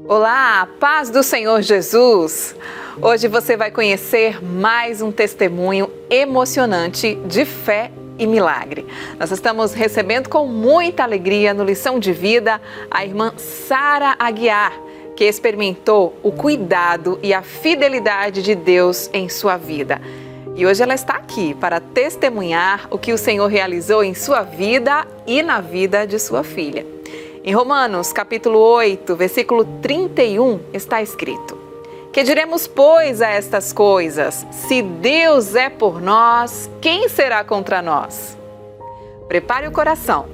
Olá, paz do Senhor Jesus! Hoje você vai conhecer mais um testemunho emocionante de fé e milagre. Nós estamos recebendo com muita alegria no Lição de Vida a irmã Sara Aguiar, que experimentou o cuidado e a fidelidade de Deus em sua vida. E hoje ela está aqui para testemunhar o que o Senhor realizou em sua vida e na vida de sua filha. Em Romanos, capítulo 8, versículo 31, está escrito: Que diremos, pois, a estas coisas? Se Deus é por nós, quem será contra nós? Prepare o coração.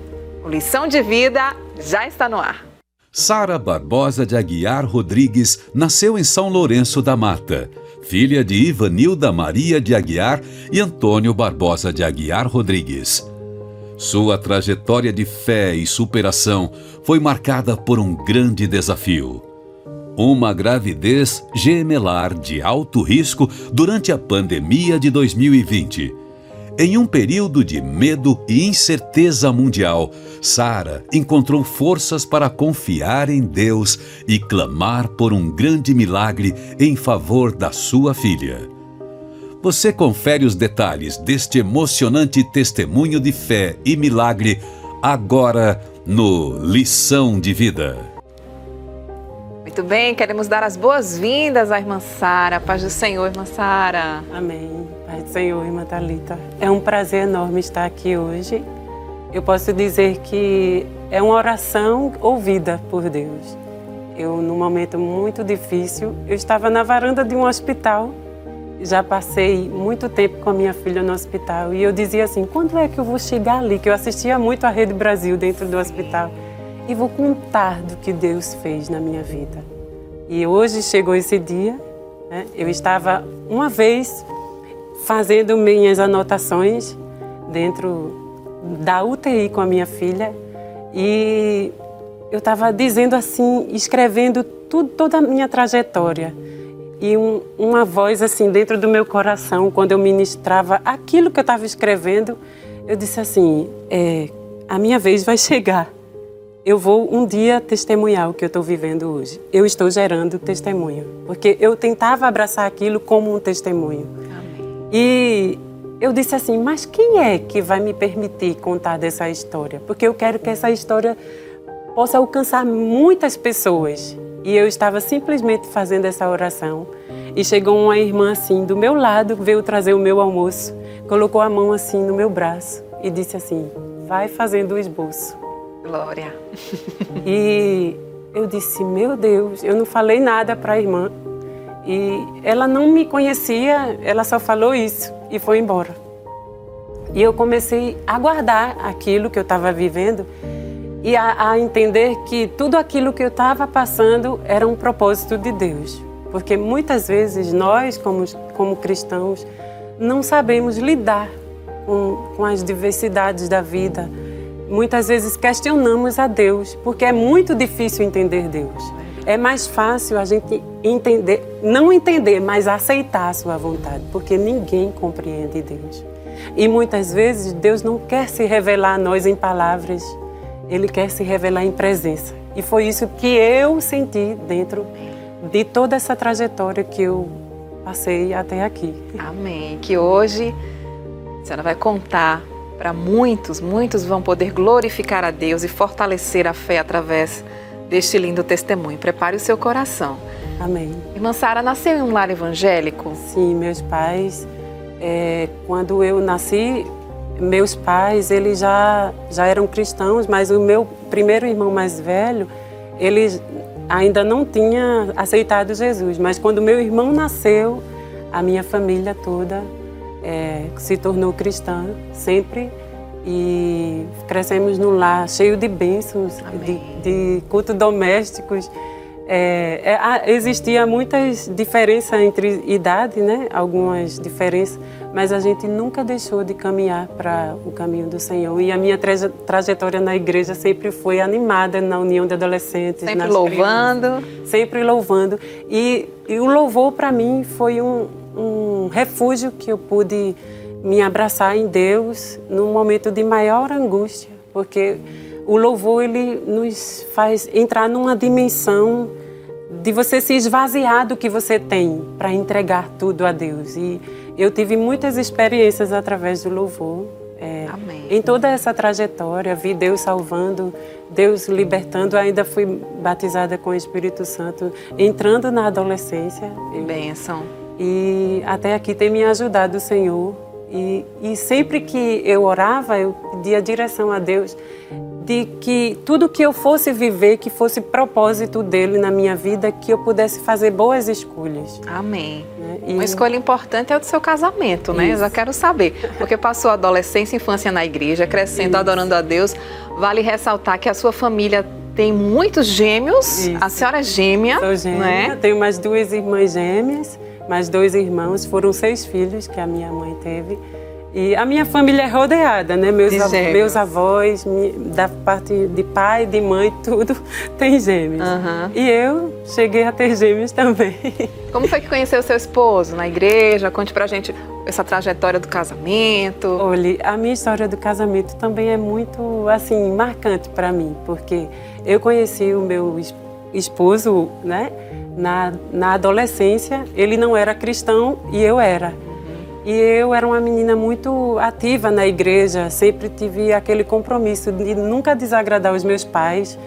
O Lição de Vida já está no ar. Sara Barbosa de Aguiar Rodrigues nasceu em São Lourenço da Mata, filha de Ivanilda Maria de Aguiar e Antônio Barbosa de Aguiar Rodrigues. Sua trajetória de fé e superação foi marcada por um grande desafio: uma gravidez gemelar de alto risco durante a pandemia de 2020. Em um período de medo e incerteza mundial, Sara encontrou forças para confiar em Deus e clamar por um grande milagre em favor da sua filha. Você confere os detalhes deste emocionante testemunho de fé e milagre agora no Lição de Vida. Muito bem, queremos dar as boas-vindas à irmã Sara. Paz do Senhor, irmã Sara. Amém. Paz do Senhor, irmã Thalita. É um prazer enorme estar aqui hoje. Eu posso dizer que é uma oração ouvida por Deus. Num momento muito difícil, eu estava na varanda de um hospital. Já passei muito tempo com a minha filha no hospital e eu dizia assim: quando é que eu vou chegar ali? Que eu assistia muito a Rede Brasil dentro do hospital e vou contar do que Deus fez na minha vida. E hoje chegou esse dia, né? Eu estava uma vez fazendo minhas anotações dentro da UTI com a minha filha e eu estava dizendo assim, escrevendo toda a minha trajetória. E uma voz assim dentro do meu coração, quando eu ministrava aquilo que eu estava escrevendo, eu disse assim: a minha vez vai chegar. Eu vou um dia testemunhar o que eu estou vivendo hoje. Eu estou gerando testemunho, porque eu tentava abraçar aquilo como um testemunho. Amém. E eu disse assim: mas quem é que vai me permitir contar dessa história? Porque eu quero que essa história possa alcançar muitas pessoas. E eu estava simplesmente fazendo essa oração e chegou uma irmã assim do meu lado, veio trazer o meu almoço, colocou a mão assim no meu braço e disse assim: vai fazendo o esboço. Glória. E eu disse: meu Deus, eu não falei nada para a irmã e ela não me conhecia, ela só falou isso e foi embora. E eu comecei a guardar aquilo que eu estava vivendo e a entender que tudo aquilo que eu estava passando era um propósito de Deus. Porque muitas vezes nós, como cristãos, não sabemos lidar com as diversidades da vida. Muitas vezes questionamos a Deus, porque é muito difícil entender Deus. É mais fácil a gente não entender, mas aceitar a sua vontade, porque ninguém compreende Deus. E muitas vezes Deus não quer se revelar a nós em palavras, Ele quer se revelar em presença. E foi isso que eu senti dentro de toda essa trajetória que eu passei até aqui. Amém. Que hoje a senhora vai contar para muitos vão poder glorificar a Deus e fortalecer a fé através deste lindo testemunho. Prepare o seu coração. Amém. Irmã Sara nasceu em um lar evangélico? Sim, meus pais, quando eu nasci, meus pais, eles já eram cristãos, mas o meu primeiro irmão mais velho, ele ainda não tinha aceitado Jesus. Mas quando meu irmão nasceu, a minha família toda se tornou cristã sempre. E crescemos num lar cheio de bênçãos, de cultos domésticos. Existia muitas diferenças entre idade, né? Algumas diferenças, mas a gente nunca deixou de caminhar para o caminho do Senhor. E a minha trajetória na igreja sempre foi animada, na união de adolescentes. Sempre louvando. Sempre louvando. E o louvor para mim foi um refúgio que eu pude me abraçar em Deus num momento de maior angústia, porque o louvor ele nos faz entrar numa dimensão de você se esvaziar do que você tem para entregar tudo a Deus. E eu tive muitas experiências através do louvor. Amém. Em toda essa trajetória, vi Deus salvando, Deus libertando. Ainda fui batizada com o Espírito Santo, entrando na adolescência. Bênção. E até aqui tem me ajudado o Senhor. E sempre que eu orava, eu pedia direção a Deus de que tudo que eu fosse viver, que fosse propósito dele na minha vida, que eu pudesse fazer boas escolhas. Amém. E uma escolha importante é o do seu casamento, né? Eu já quero saber. Porque passou a adolescência e infância na igreja, crescendo, adorando a Deus. Vale ressaltar que a sua família tem muitos gêmeos. A senhora é gêmea. Sou gêmea, né? Tenho mais 2 irmãs gêmeas, mais 2 irmãos. Foram 6 filhos que a minha mãe teve. E a minha família é rodeada, né? Meus avós, da parte de pai, de mãe, tudo tem gêmeos. E eu cheguei a ter gêmeos também. Como foi que conheceu o seu esposo? Na igreja? Conte pra gente essa trajetória do casamento. Olha, a minha história do casamento também é muito, assim, marcante para mim, porque eu conheci o meu esposo, né? Na adolescência. Ele não era cristão e eu era. E eu era uma menina muito ativa na igreja, sempre tive aquele compromisso de nunca desagradar os meus pais,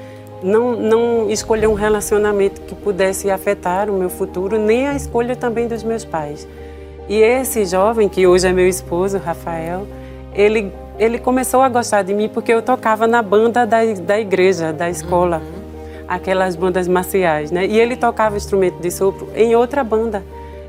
não escolher um relacionamento que pudesse afetar o meu futuro, nem a escolha também dos meus pais. E esse jovem, que hoje é meu esposo, Rafael, ele começou a gostar de mim porque eu tocava na banda da igreja, da escola, aquelas bandas marciais, né? E ele tocava instrumento de sopro em outra banda.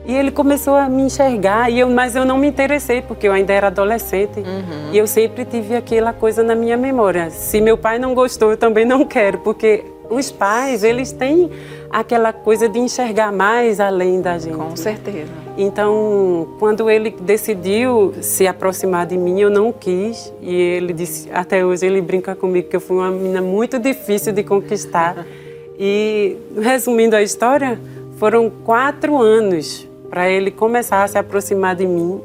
E ele começou a me enxergar, mas eu não me interessei, porque eu ainda era adolescente. E eu sempre tive aquela coisa na minha memória. Se meu pai não gostou, eu também não quero, porque os pais, eles têm aquela coisa de enxergar mais além da gente. Com certeza. Então, quando ele decidiu se aproximar de mim, eu não quis. E ele disse, até hoje ele brinca comigo, que eu fui uma menina muito difícil de conquistar. E, resumindo a história, foram 4 anos para ele começar a se aproximar de mim,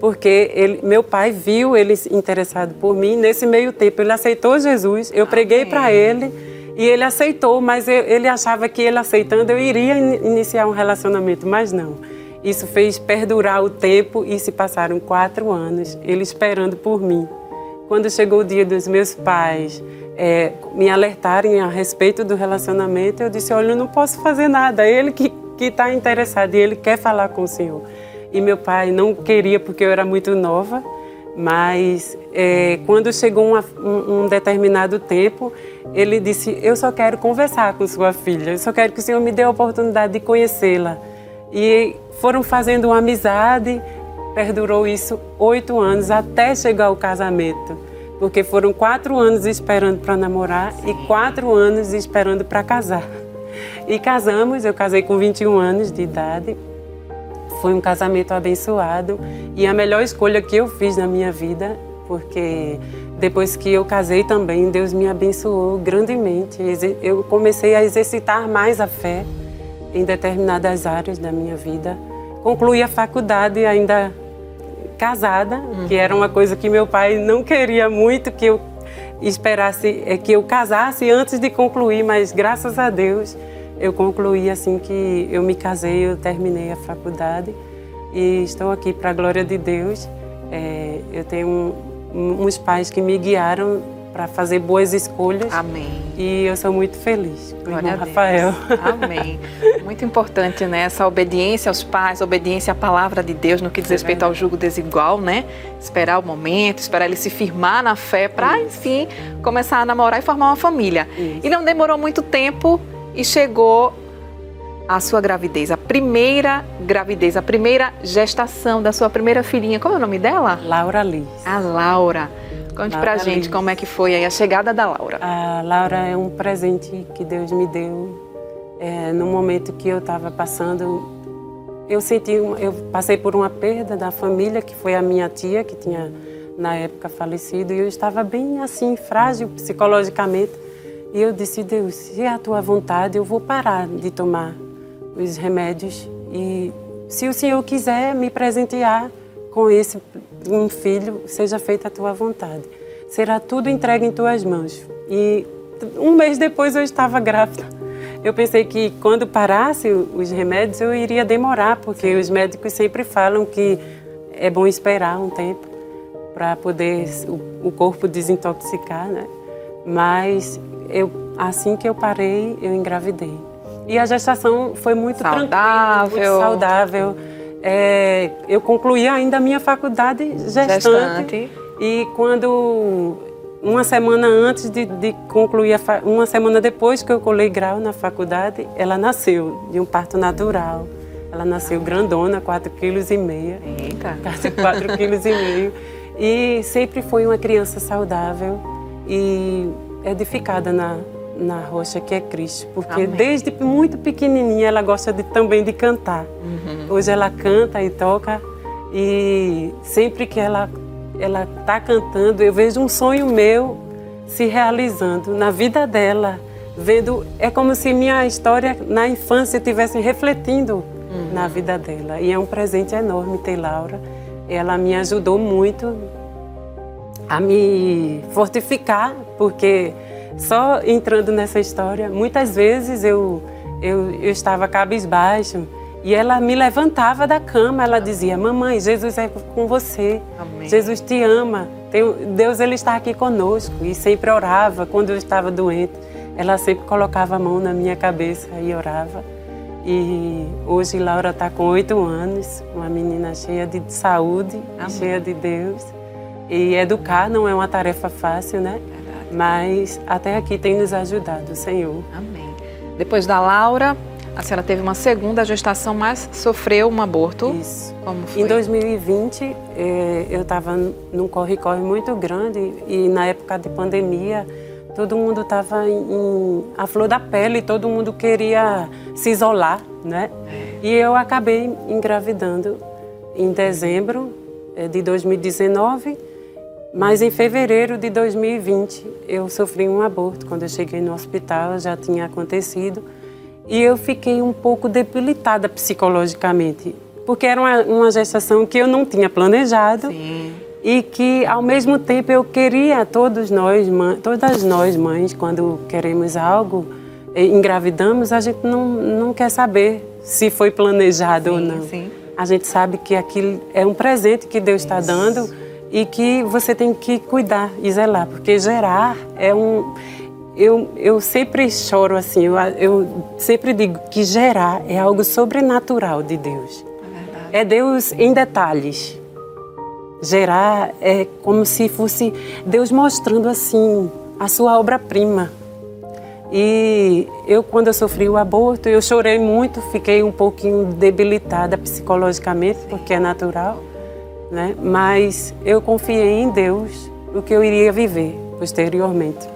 porque meu pai viu ele interessado por mim. Nesse meio tempo, ele aceitou Jesus, eu preguei para ele e ele aceitou, mas ele achava que ele aceitando eu iria iniciar um relacionamento, mas não. Isso fez perdurar o tempo e se passaram 4 anos, ele esperando por mim. Quando chegou o dia dos meus pais me alertarem a respeito do relacionamento, eu disse, olha, eu não posso fazer nada, ele que está interessado e ele quer falar com o Senhor. E meu pai não queria porque eu era muito nova, mas quando chegou um determinado tempo, ele disse, eu só quero conversar com sua filha, eu só quero que o Senhor me dê a oportunidade de conhecê-la. E foram fazendo uma amizade, perdurou isso 8 anos até chegar ao casamento, porque foram 4 anos esperando para namorar e 4 anos esperando para casar. E casamos, eu casei com 21 anos de idade, foi um casamento abençoado e a melhor escolha que eu fiz na minha vida, porque depois que eu casei também, Deus me abençoou grandemente. Eu comecei a exercitar mais a fé em determinadas áreas da minha vida. Concluí a faculdade ainda casada, que era uma coisa que meu pai não queria muito, que eu esperasse, que eu casasse antes de concluir, mas graças a Deus eu concluí assim que eu me casei, eu terminei a faculdade e estou aqui para a glória de Deus. Eu tenho uns pais que me guiaram para fazer boas escolhas. Amém. E eu sou muito feliz com o irmão Rafael. Amém. Muito importante, né? Essa obediência aos pais, obediência à palavra de Deus no que diz respeito ao jugo desigual, né? Esperar o momento, esperar ele se firmar na fé para, enfim, começar a namorar e formar uma família. Isso. E não demorou muito tempo e chegou a sua gravidez, a primeira gravidez, a primeira gestação da sua primeira filhinha. Como é o nome dela? Laura Liz. A Laura. Conte pra gente como é que foi aí a chegada da Laura. A Laura é um presente que Deus me deu. No momento que eu estava passando, eu passei por uma perda da família, que foi a minha tia, que tinha na época falecido, e eu estava bem assim, frágil psicologicamente. E eu disse, Deus, se é a tua vontade, eu vou parar de tomar os remédios. E se o Senhor quiser me presentear com um filho, seja feita a tua vontade. Será tudo entregue em tuas mãos. E um mês depois eu estava grávida. Eu pensei que quando parasse os remédios eu iria demorar, porque os médicos sempre falam que é bom esperar um tempo para poder o corpo desintoxicar, né? Mas assim que eu parei, eu engravidei. E a gestação foi muito tranquila, muito saudável. Eu concluí ainda a minha faculdade gestante. E quando, uma semana antes de concluir, uma semana depois que eu colei grau na faculdade, ela nasceu de um parto natural. Ela nasceu grandona, 4,5 kg. Eita! Quase 4,5 kg. E sempre foi uma criança saudável e edificada na rocha que é Cristo, porque Amém. Desde muito pequenininha ela gosta também de cantar. Hoje ela canta e toca e sempre que ela está cantando, eu vejo um sonho meu se realizando na vida dela, é como se minha história na infância estivesse refletindo na vida dela. E é um presente enorme ter Laura. Ela me ajudou muito a me fortificar, porque só entrando nessa história, muitas vezes eu estava cabisbaixo e ela me levantava da cama, ela dizia: mamãe, Jesus é com você, Amém. Jesus te ama, Deus ele está aqui conosco. E sempre orava quando eu estava doente, ela sempre colocava a mão na minha cabeça e orava. E hoje Laura está com 8 anos, uma menina cheia de saúde, cheia de Deus. E educar não é uma tarefa fácil, né? Mas até aqui tem nos ajudado o Senhor. Amém. Depois da Laura, a senhora teve uma segunda gestação, mas sofreu um aborto. Isso. Como foi? Em 2020, eu estava num corre-corre muito grande e na época de pandemia, todo mundo estava à flor da pele, todo mundo queria se isolar, né? E eu acabei engravidando em dezembro de 2019. Mas em fevereiro de 2020, eu sofri um aborto. Quando eu cheguei no hospital, já tinha acontecido. E eu fiquei um pouco debilitada psicologicamente, porque era uma gestação que eu não tinha planejado. Sim. E que, ao mesmo tempo, eu queria, todas nós mães, quando queremos algo, engravidamos, a gente não quer saber se foi planejado ou não. Sim. A gente sabe que aquilo é um presente que Deus está dando. E que você tem que cuidar e zelar, porque gerar é Eu sempre choro assim, eu sempre digo que gerar é algo sobrenatural de Deus. É Deus em detalhes. Gerar é como se fosse Deus mostrando assim a sua obra-prima. E quando eu sofri o aborto, eu chorei muito, fiquei um pouquinho debilitada psicologicamente, porque é natural. Né? Mas eu confiei em Deus o que eu iria viver posteriormente.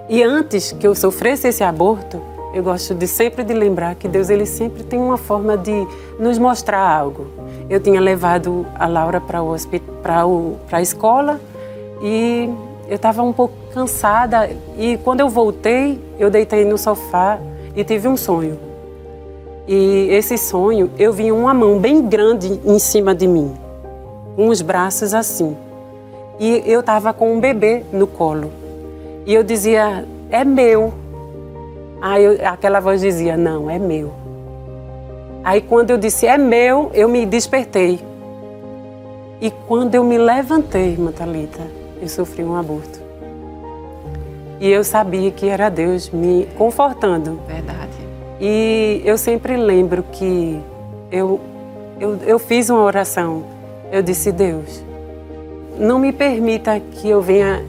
E antes que eu sofresse esse aborto, eu gosto sempre de lembrar que Deus ele sempre tem uma forma de nos mostrar algo. Eu tinha levado a Laura para a escola e eu estava um pouco cansada. E quando eu voltei, eu deitei no sofá e tive um sonho. E esse sonho, eu vi uma mão bem grande em cima de mim. Com os braços assim. E eu estava com um bebê no colo. E eu dizia: é meu. Aí aquela voz dizia: não, é meu. Aí quando eu disse: é meu, eu me despertei. E quando eu me levantei, irmã Thalita, eu sofri um aborto. E eu sabia que era Deus me confortando. Verdade. E eu sempre lembro que eu fiz uma oração. Eu disse: Deus, não me permita que eu venha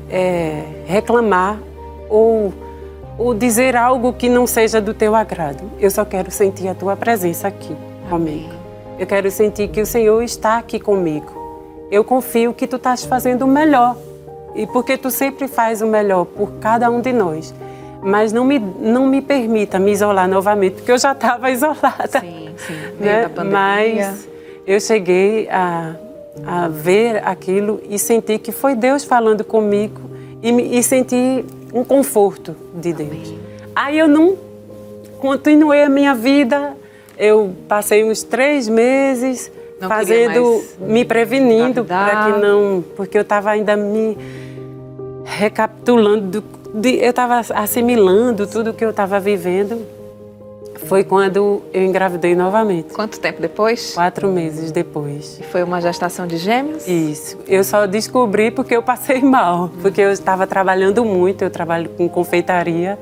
reclamar ou dizer algo que não seja do teu agrado. Eu só quero sentir a tua presença aqui comigo. Eu quero sentir que o Senhor está aqui comigo. Eu confio que tu estás fazendo o melhor. E porque tu sempre faz o melhor por cada um de nós. Mas não me permita me isolar novamente, porque eu já estava isolada. Sim, né? Da pandemia. Mas eu cheguei a ver aquilo e senti que foi Deus falando comigo e senti um conforto de Deus. Amém. Aí eu não continuei a minha vida, eu passei uns 3 meses me prevenindo para que não, porque eu estava ainda me recapitulando eu estava assimilando tudo que eu estava vivendo, foi quando eu engravidei novamente. Quanto tempo depois? 4 meses depois. E foi uma gestação de gêmeos? Isso. Eu só descobri porque eu passei mal, porque eu estava trabalhando muito, eu trabalho com confeitaria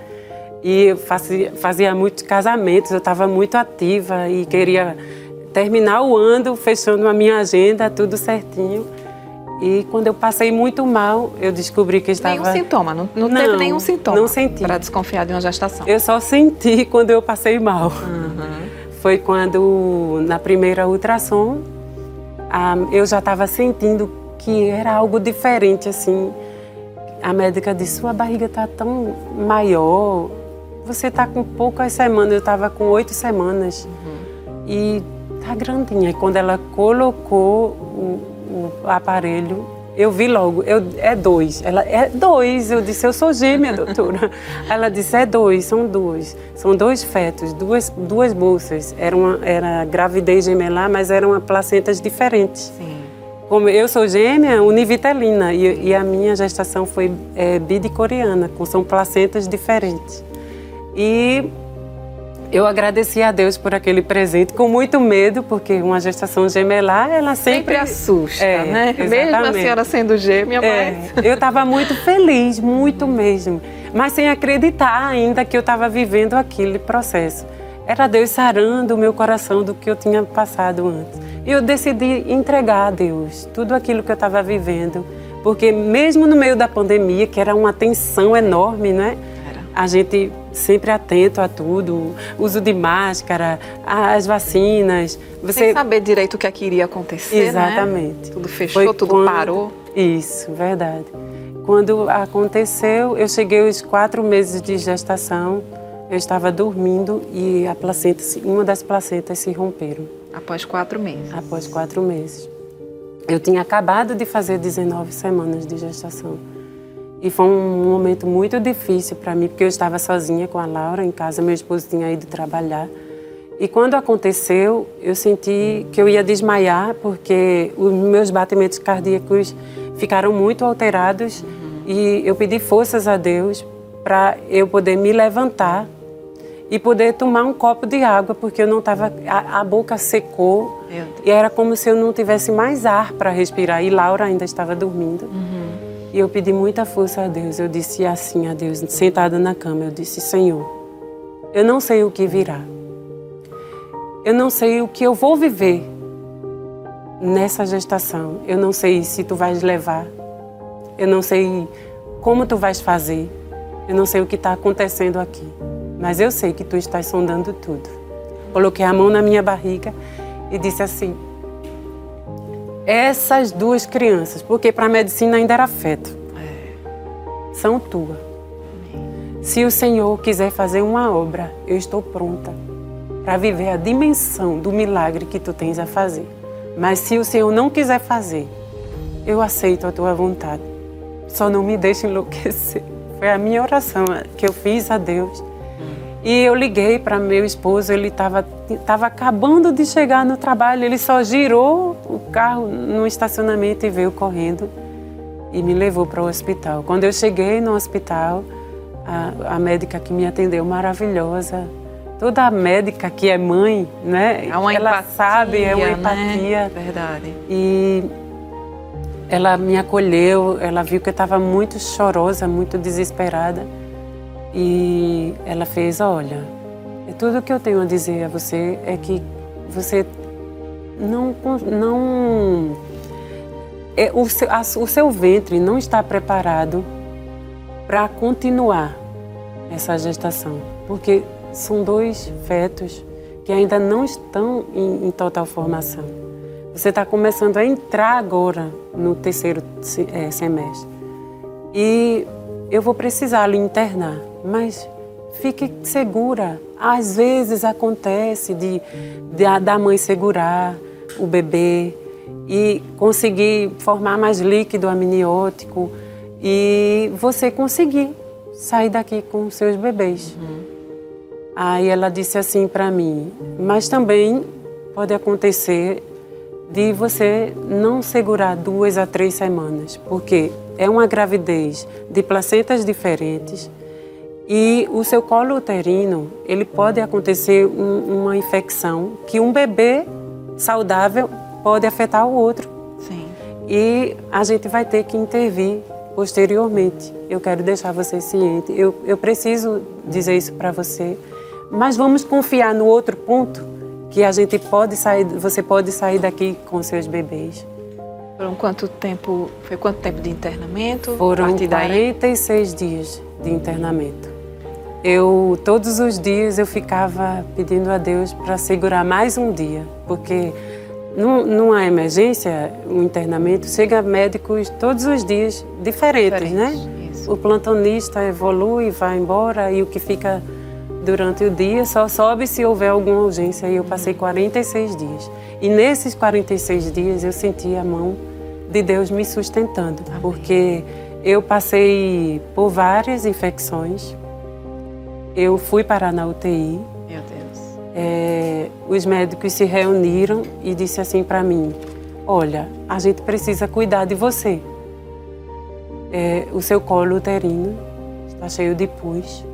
e eu fazia muitos casamentos, eu estava muito ativa e queria terminar o ano fechando a minha agenda, tudo certinho. E quando eu passei muito mal, eu descobri que estava... Nenhum sintoma? Não teve nenhum sintoma? Não senti. Para desconfiar de uma gestação? Eu só senti quando eu passei mal. Foi quando, na primeira ultrassom, eu já estava sentindo que era algo diferente, assim. A médica disse, sua barriga está tão maior, você está com poucas semanas, eu estava com 8 semanas. E tá grandinha. E quando ela colocou o aparelho, eu vi logo, é 2. Ela, é 2. Eu disse, eu sou gêmea, doutora. Ela disse, é 2, são 2. São 2 fetos, duas bolsas. Era gravidez gemelar, mas eram placentas diferentes. Sim. Como eu sou gêmea, univitelina, e a minha gestação foi bidicoriana, são placentas diferentes. E eu agradeci a Deus por aquele presente, com muito medo, porque uma gestação gemelar, ela sempre assusta, né? Exatamente. Mesmo a senhora sendo gêmea, mas... Eu estava muito feliz, muito mesmo, mas sem acreditar ainda que eu estava vivendo aquele processo. Era Deus sarando o meu coração do que eu tinha passado antes. E eu decidi entregar a Deus tudo aquilo que eu estava vivendo, porque mesmo no meio da pandemia, que era uma tensão enorme, né? A gente sempre atento a tudo, uso de máscara, as vacinas. Sem saber direito o que iria acontecer, exatamente. Né? Tudo fechou, tudo parou. Isso, verdade. Quando aconteceu, eu cheguei aos 4 meses de gestação, eu estava dormindo e uma das placentas se romperam. Após 4 meses? Após 4 meses. Eu tinha acabado de fazer 19 semanas de gestação. E foi um momento muito difícil para mim, porque eu estava sozinha com a Laura em casa, meu esposo tinha ido trabalhar. E quando aconteceu, eu senti que eu ia desmaiar, porque os meus batimentos cardíacos ficaram muito alterados. E eu pedi forças a Deus para eu poder me levantar e poder tomar um copo de água, porque eu não estava... A boca secou e era como se eu não tivesse mais ar para respirar. E Laura ainda estava dormindo. E eu pedi muita força a Deus. Eu disse assim a Deus, sentada na cama, eu disse, Senhor, eu não sei o que virá. Eu não sei o que eu vou viver nessa gestação. Eu não sei se tu vais levar. Eu não sei como tu vais fazer. Eu não sei o que está acontecendo aqui. Mas eu sei que tu estás sondando tudo. Coloquei a mão na minha barriga e disse assim, essas 2 crianças, porque para a medicina ainda era feto, são tuas. Se o Senhor quiser fazer uma obra, eu estou pronta para viver a dimensão do milagre que tu tens a fazer. Mas se o Senhor não quiser fazer, eu aceito a tua vontade. Só não me deixe enlouquecer. Foi a minha oração que eu fiz a Deus. E eu liguei para meu esposo, ele estava acabando de chegar no trabalho, ele só girou o carro no estacionamento e veio correndo e me levou para o hospital. Quando eu cheguei no hospital, a médica que me atendeu, maravilhosa, toda médica que é mãe, né? É uma ela empatia, sabe, é uma empatia. Né? Verdade. E ela me acolheu, ela viu que eu estava muito chorosa, muito desesperada. E ela fez, olha, tudo que eu tenho a dizer a você é que você o seu ventre não está preparado para continuar essa gestação, porque são 2 fetos que ainda não estão em total formação. Você está começando a entrar agora no 3º semestre e eu vou precisar lhe internar, mas fique segura. Às vezes acontece da mãe segurar o bebê e conseguir formar mais líquido amniótico e você conseguir sair daqui com seus bebês. Aí ela disse assim para mim, mas também pode acontecer de você não segurar 2 a 3 semanas, porque é uma gravidez de placentas diferentes e o seu colo uterino, ele pode acontecer uma infecção que um bebê saudável pode afetar o outro. Sim. E a gente vai ter que intervir posteriormente. Eu quero deixar você ciente. Eu preciso dizer isso para você. Mas vamos confiar no outro ponto, que a gente pode sair, você pode sair daqui com seus bebês. Foram quanto tempo de internamento? Foram 46 dias de internamento. Todos os dias eu ficava pedindo a Deus para segurar mais um dia, porque numa emergência, um internamento, chega médicos todos os dias diferentes, né? Isso. O plantonista evolui, vai embora e o que fica durante o dia só sobe se houver alguma urgência. E eu passei 46 dias. E nesses 46 dias eu senti a mão de Deus me sustentando. Amém. Porque eu passei por várias infecções. Eu fui parar na UTI. Meu Deus. Os médicos se reuniram e disse assim para mim: olha, a gente precisa cuidar de você. O seu colo uterino está cheio de pus.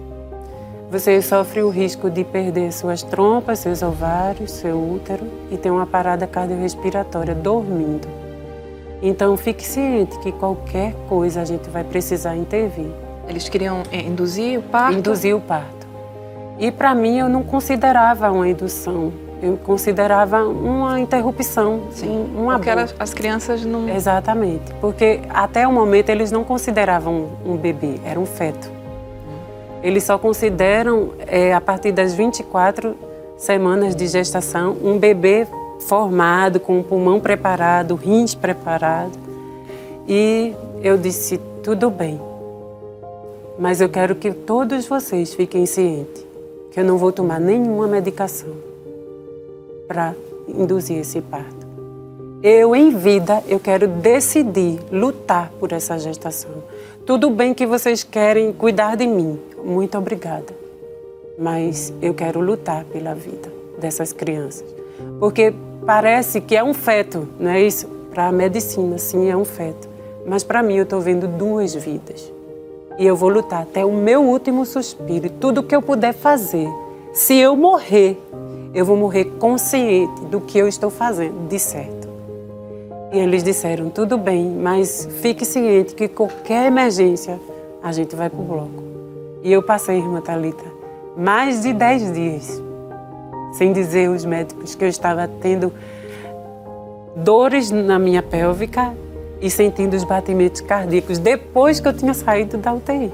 Você sofre o risco de perder suas trompas, seus ovários, seu útero e ter uma parada cardiorrespiratória dormindo. Então fique ciente que qualquer coisa a gente vai precisar intervir. Eles queriam induzir o parto? Induzir o parto. E para mim eu não considerava uma indução, eu considerava uma interrupção, um aborto. Porque as crianças não... Exatamente, porque até o momento eles não consideravam um bebê, era um feto. Eles só consideram, a partir das 24 semanas de gestação, um bebê formado, com o pulmão preparado, rins preparado. E eu disse, tudo bem, mas eu quero que todos vocês fiquem cientes que eu não vou tomar nenhuma medicação para induzir esse parto. Eu, em vida, eu quero decidir, lutar por essa gestação. Tudo bem que vocês querem cuidar de mim, muito obrigada. Mas eu quero lutar pela vida dessas crianças. Porque parece que é um feto, não é isso? Para a medicina, sim, é um feto. Mas para mim eu estou vendo 2 vidas. E eu vou lutar até o meu último suspiro. Tudo que eu puder fazer. Se eu morrer, eu vou morrer consciente do que eu estou fazendo de certo. E eles disseram, tudo bem, mas fique ciente que qualquer emergência, a gente vai para o bloco. E eu passei, irmã Thalita, mais de 10 dias, sem dizer aos médicos que eu estava tendo dores na minha pélvica e sentindo os batimentos cardíacos depois que eu tinha saído da UTI.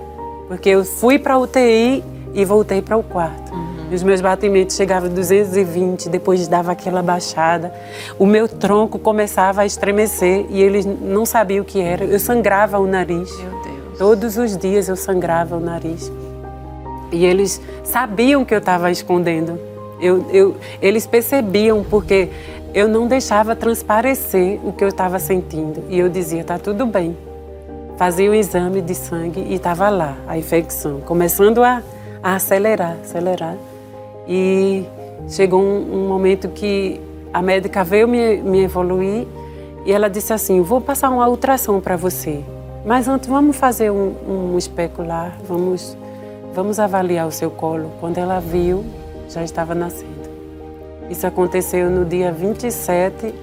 Porque eu fui para a UTI e voltei para o quarto. E os meus batimentos chegavam a 220, depois dava aquela baixada. O meu tronco começava a estremecer e eles não sabiam o que era. Eu sangrava o nariz. Meu Deus. Todos os dias eu sangrava o nariz. E eles sabiam que eu estava escondendo. Eles percebiam porque eu não deixava transparecer o que eu estava sentindo. E eu dizia, tá tudo bem. Fazia o exame de sangue e estava lá, a infecção, começando a acelerar. E chegou um momento que a médica veio me evoluir e ela disse assim, vou passar uma ultrassom para você. Mas antes vamos fazer um especular, vamos avaliar o seu colo. Quando ela viu, já estava nascendo. Isso aconteceu no dia 27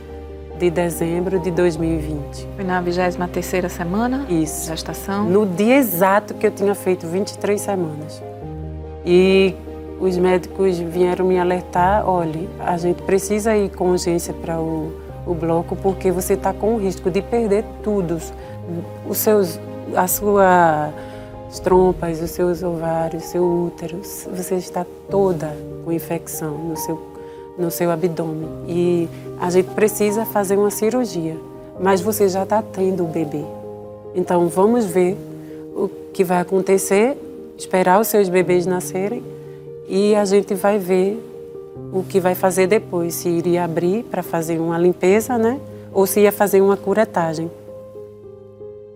de dezembro de 2020. Foi na 23ª semana? Isso. Gestação? No dia exato que eu tinha feito 23 semanas. E os médicos vieram me alertar, olha, a gente precisa ir com urgência para o bloco porque você está com o risco de perder tudo. As suas trompas, os seus ovários, seu útero, você está toda com infecção no seu abdômen e a gente precisa fazer uma cirurgia, mas você já está tendo o bebê. Então vamos ver o que vai acontecer, esperar os seus bebês nascerem e a gente vai ver o que vai fazer depois, se iria abrir para fazer uma limpeza, né? Ou se ia fazer uma curetagem.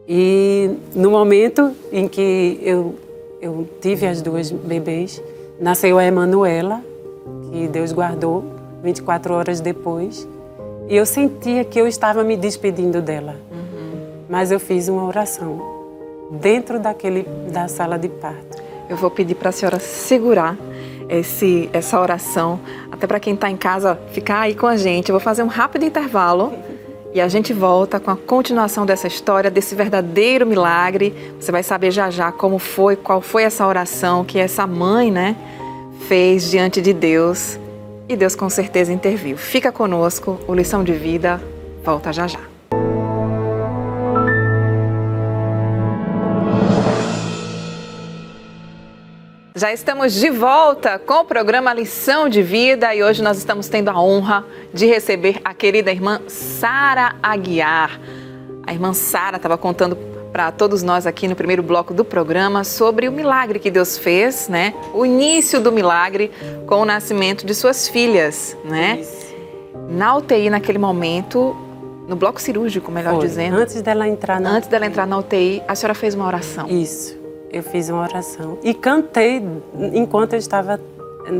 E no momento em que eu tive as 2 bebês, nasceu a Emanuela, que Deus guardou 24 horas depois. E eu sentia que eu estava me despedindo dela. mas eu fiz uma oração dentro da sala de parto. Eu vou pedir para a senhora segurar essa oração, até para quem está em casa ficar aí com a gente. Eu vou fazer um rápido intervalo e a gente volta com a continuação dessa história, desse verdadeiro milagre. Você vai saber já já qual foi essa oração que essa mãe, né, fez diante de Deus, e Deus com certeza interviu. Fica conosco, o Lição de Vida volta já já. Já estamos de volta com o programa Lição de Vida e hoje nós estamos tendo a honra de receber a querida irmã Sara Aguiar. A irmã Sara estava contando para todos nós aqui no primeiro bloco do programa sobre o milagre que Deus fez, né? O início do milagre com o nascimento de suas filhas, né? Isso. Na UTI naquele momento, no bloco cirúrgico, melhor dizendo. Antes dela entrar na UTI, a senhora fez uma oração. Isso. Eu fiz uma oração e cantei enquanto eu estava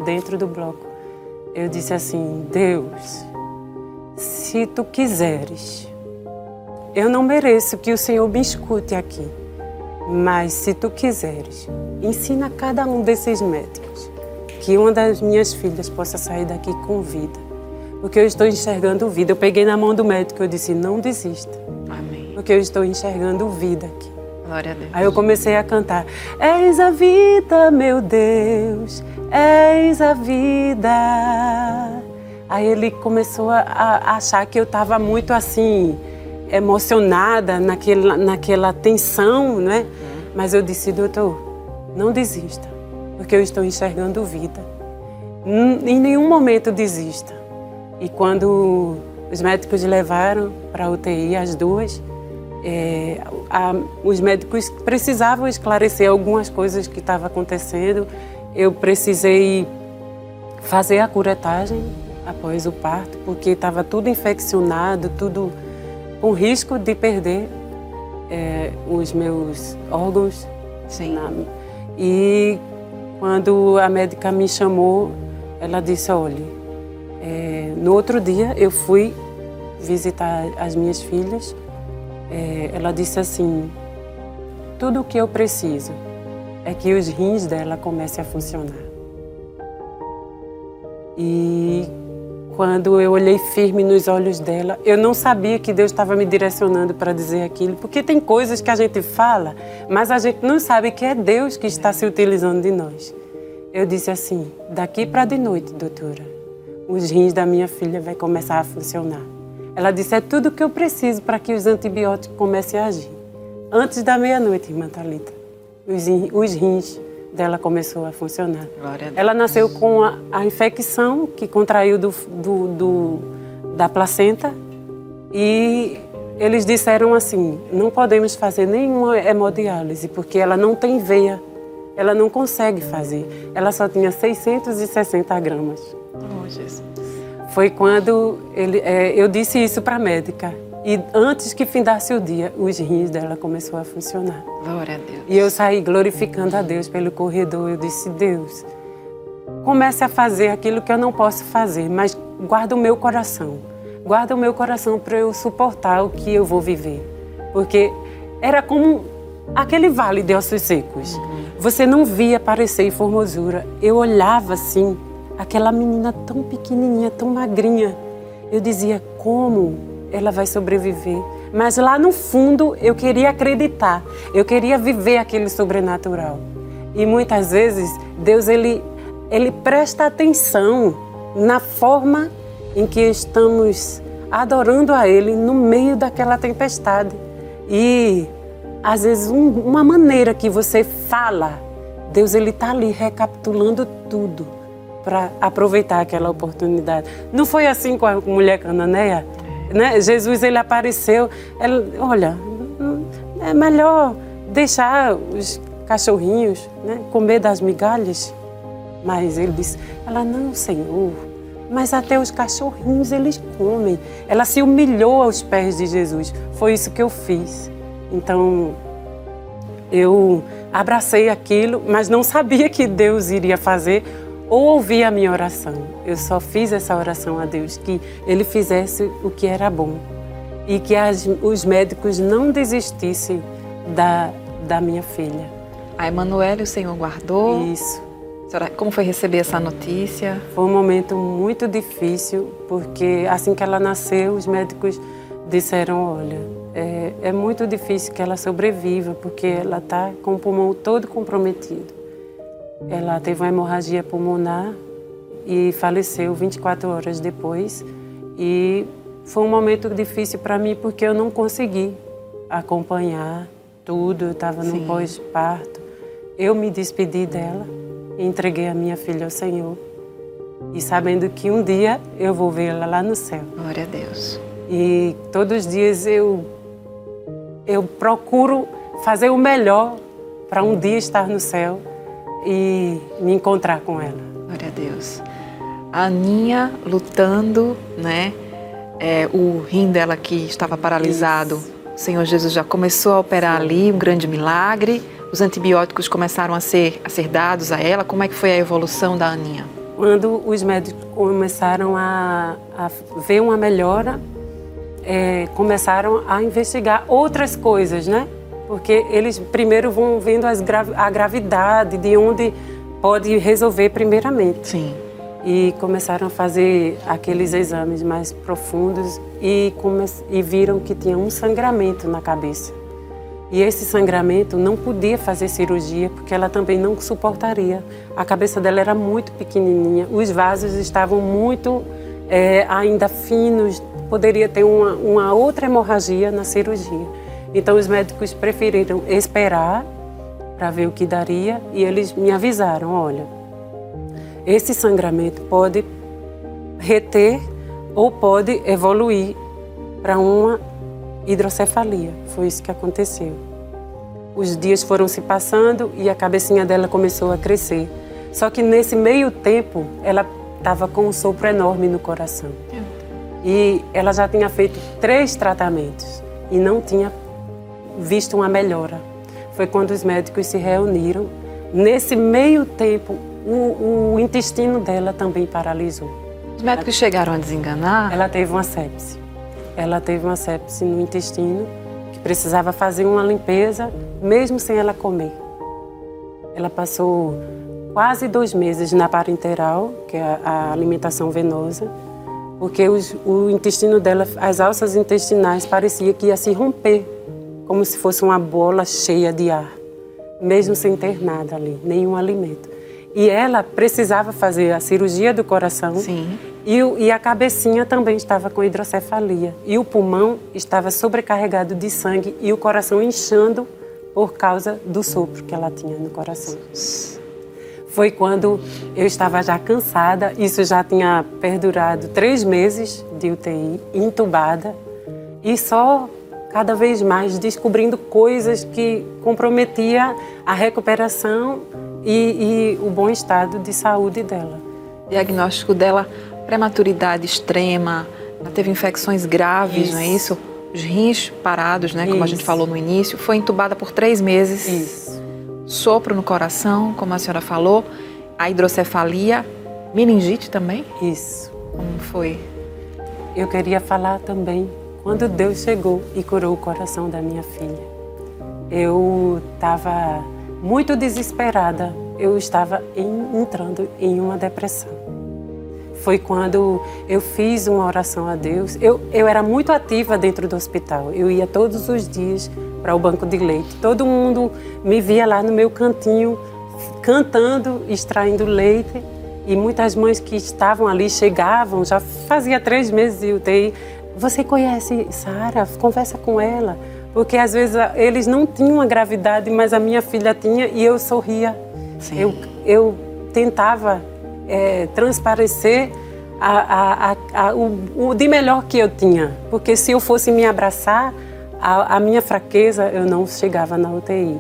dentro do bloco. Eu disse assim: Deus, se tu quiseres, eu não mereço que o Senhor me escute aqui, mas se tu quiseres, ensina cada um desses médicos que uma das minhas filhas possa sair daqui com vida, porque eu estou enxergando vida. Eu peguei na mão do médico e eu disse: não desista. Amém. Porque eu estou enxergando vida aqui. Glória a Deus. Aí eu comecei a cantar: és a vida, meu Deus, és a vida. Aí ele começou a achar que eu estava muito assim, emocionada, naquela tensão, né? Mas eu disse: doutor, não desista, porque eu estou enxergando vida. Em nenhum momento desista. E quando os médicos levaram para a UTI, as duas, os médicos precisavam esclarecer algumas coisas que estavam acontecendo. Eu precisei fazer a curetagem após o parto, porque estava tudo infeccionado, tudo com risco de perder os meus órgãos. Sim. E quando a médica me chamou, ela disse: olha, no outro dia eu fui visitar as minhas filhas. Ela disse assim: tudo o que eu preciso é que os rins dela comecem a funcionar. E quando eu olhei firme nos olhos dela, eu não sabia que Deus estava me direcionando para dizer aquilo, porque tem coisas que a gente fala, mas a gente não sabe que é Deus que está se utilizando de nós. Eu disse assim: daqui para de noite, doutora, os rins da minha filha vão começar a funcionar. Ela disse: é tudo o que eu preciso para que os antibióticos comecem a agir. Antes da meia-noite, irmã Thalita, os rins dela começou a funcionar. Glória a Deus. Ela nasceu com a infecção que contraiu da placenta, e eles disseram assim: não podemos fazer nenhuma hemodiálise porque ela não tem veia, ela não consegue fazer. Ela só tinha 660 gramas. Oh, Jesus. Foi quando eu disse isso para a médica. E antes que findasse o dia, os rins dela começou a funcionar. Glória a Deus. E eu saí glorificando a Deus pelo corredor. Eu disse: Deus, comece a fazer aquilo que eu não posso fazer, mas guarda o meu coração. Guarda o meu coração para eu suportar o que eu vou viver. Porque era como aquele vale de ossos secos. Você não via aparecer em formosura. Eu olhava assim, aquela menina tão pequenininha, tão magrinha. Eu dizia: como ela vai sobreviver? Mas lá no fundo eu queria acreditar, eu queria viver aquele sobrenatural. E muitas vezes Deus ele presta atenção na forma em que estamos adorando a Ele no meio daquela tempestade. E às vezes uma maneira que você fala, Deus ele está ali recapitulando tudo para aproveitar aquela oportunidade. Não foi assim com a mulher cananeia? Né? Jesus ele apareceu, olha, é melhor deixar os cachorrinhos, né, comer das migalhas. Mas ele disse: ela: não, Senhor, mas até os cachorrinhos eles comem. Ela se humilhou aos pés de Jesus. Foi isso que eu fiz. Então eu abracei aquilo, mas não sabia que Deus iria fazer ou ouvir a minha oração. Eu só fiz essa oração a Deus, que Ele fizesse o que era bom. e que os médicos não desistissem da minha filha. A Emanuele o Senhor guardou. Isso. Senhora, como foi receber essa notícia? Foi um momento muito difícil, porque assim que ela nasceu, os médicos disseram, olha, é muito difícil que ela sobreviva, porque ela está com o pulmão todo comprometido. Ela teve uma hemorragia pulmonar e faleceu 24 horas depois. E foi um momento difícil para mim, porque eu não consegui acompanhar tudo, eu estava no pós-parto. Eu me despedi dela, entreguei a minha filha ao Senhor, e sabendo que um dia eu vou vê-la lá no céu. Glória a Deus. E todos os dias eu procuro fazer o melhor para um dia estar no céu e me encontrar com ela. Glória a Deus. A Aninha lutando, né? O rim dela que estava paralisado. Isso. O Senhor Jesus já começou a operar ali, um grande milagre. Os antibióticos começaram a ser dados a ela. Como é que foi a evolução da Aninha? Quando os médicos começaram a ver uma melhora, começaram a investigar outras coisas, né? Porque eles primeiro vão vendo a gravidade, de onde pode resolver primeiramente. Sim. E começaram a fazer aqueles exames mais profundos e viram que tinha um sangramento na cabeça. E esse sangramento não podia fazer cirurgia, porque ela também não suportaria. A cabeça dela era muito pequenininha, os vasos estavam muito ainda finos, poderia ter uma outra hemorragia na cirurgia. Então os médicos preferiram esperar para ver o que daria e eles me avisaram, olha, esse sangramento pode reter ou pode evoluir para uma hidrocefalia. Foi isso que aconteceu. Os dias foram se passando e a cabecinha dela começou a crescer. Só que nesse meio tempo, ela estava com um sopro enorme no coração. E ela já tinha feito 3 tratamentos e não tinha visto uma melhora. Foi quando os médicos se reuniram. Nesse meio tempo, o intestino dela também paralisou. Os médicos chegaram a desenganar? Ela teve uma sepse. Ela teve uma sepse no intestino, que precisava fazer uma limpeza, mesmo sem ela comer. Ela passou quase 2 meses na parenteral, que é a alimentação venosa, porque o intestino dela, as alças intestinais, parecia que ia se romper, como se fosse uma bola cheia de ar, mesmo sem ter nada ali, nenhum alimento. E ela precisava fazer a cirurgia do coração. Sim. E a cabecinha também estava com hidrocefalia. E o pulmão estava sobrecarregado de sangue e o coração inchando por causa do sopro que ela tinha no coração. Foi quando eu estava já cansada, isso já tinha perdurado 3 meses de UTI, entubada, e só cada vez mais descobrindo coisas que comprometiam a recuperação e o bom estado de saúde dela. Diagnóstico dela, prematuridade extrema, ela teve infecções graves, Isso. não é isso? Os rins parados, né, como a gente falou no início. Foi entubada por 3 meses. Isso. Sopro no coração, como a senhora falou. A hidrocefalia, meningite também? Isso. Como foi? Eu queria falar também quando Deus chegou e curou o coração da minha filha. Eu estava muito desesperada. Eu estava entrando em uma depressão. Foi quando eu fiz uma oração a Deus. Eu era muito ativa dentro do hospital. Eu ia todos os dias para o banco de leite. Todo mundo me via lá no meu cantinho, cantando, extraindo leite. E muitas mães que estavam ali chegavam, já fazia 3 meses de UTI. Você conhece Sara? Conversa com ela. Porque às vezes eles não tinham a gravidade, mas a minha filha tinha e eu sorria. Eu tentava transparecer o de melhor que eu tinha. Porque se eu fosse me abraçar, a minha fraqueza, eu não chegava na UTI.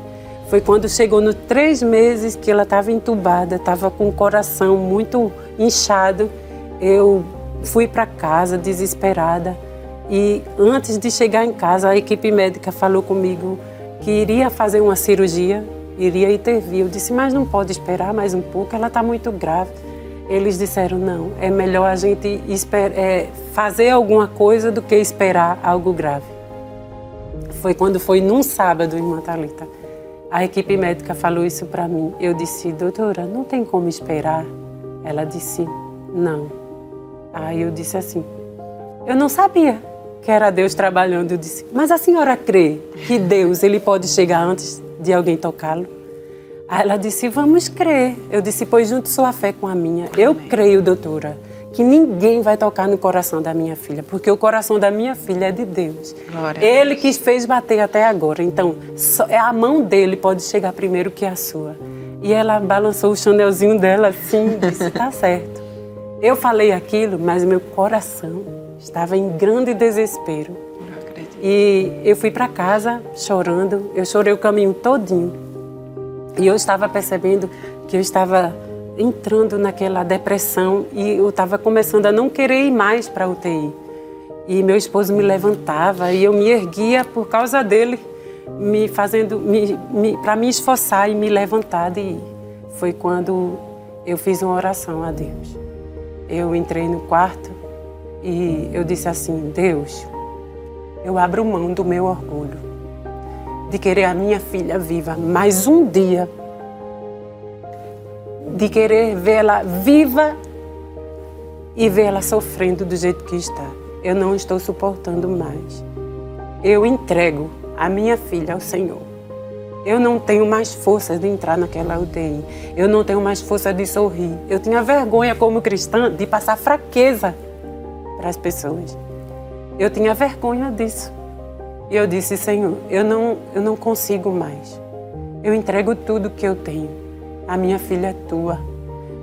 Foi quando chegou nos 3 meses que ela estava entubada, estava com o coração muito inchado. Eu fui para casa desesperada e antes de chegar em casa, a equipe médica falou comigo que iria fazer uma cirurgia, iria intervir. Eu disse, mas não pode esperar mais um pouco, ela está muito grave. eles disseram, não, é melhor a gente fazer alguma coisa do que esperar algo grave. Foi quando foi num sábado, irmã Thalita. A equipe médica falou isso para mim. Eu disse, doutora, não tem como esperar? Ela disse, não. Aí eu disse assim, eu não sabia que era Deus trabalhando. Eu disse, mas a senhora crê que Deus ele pode chegar antes de alguém tocá-lo? Aí ela disse, vamos crer. Eu disse, pois junte sua fé com a minha. Eu creio, doutora, que ninguém vai tocar no coração da minha filha, porque o coração da minha filha é de Deus. Ele que fez bater até agora. Então, a mão dele pode chegar primeiro que a sua. E ela balançou o chanelzinho dela assim, disse, tá certo. Eu falei aquilo, mas meu coração estava em grande desespero. E eu fui para casa chorando, eu chorei o caminho todinho. E eu estava percebendo que eu estava entrando naquela depressão e eu estava começando a não querer ir mais para a UTI. E meu esposo me levantava e eu me erguia por causa dele, para me esforçar e me levantar. E foi quando eu fiz uma oração a Deus. Eu entrei no quarto e eu disse assim, Deus, eu abro mão do meu orgulho, de querer a minha filha viva mais um dia, de querer vê-la viva e vê-la sofrendo do jeito que está. Eu não estou suportando mais. Eu entrego a minha filha ao Senhor. Eu não tenho mais força de entrar naquela UTI. Eu não tenho mais força de sorrir. Eu tinha vergonha como cristã de passar fraqueza para as pessoas. Eu tinha vergonha disso. E eu disse, Senhor, eu não consigo mais. Eu entrego tudo que eu tenho. A minha filha é tua.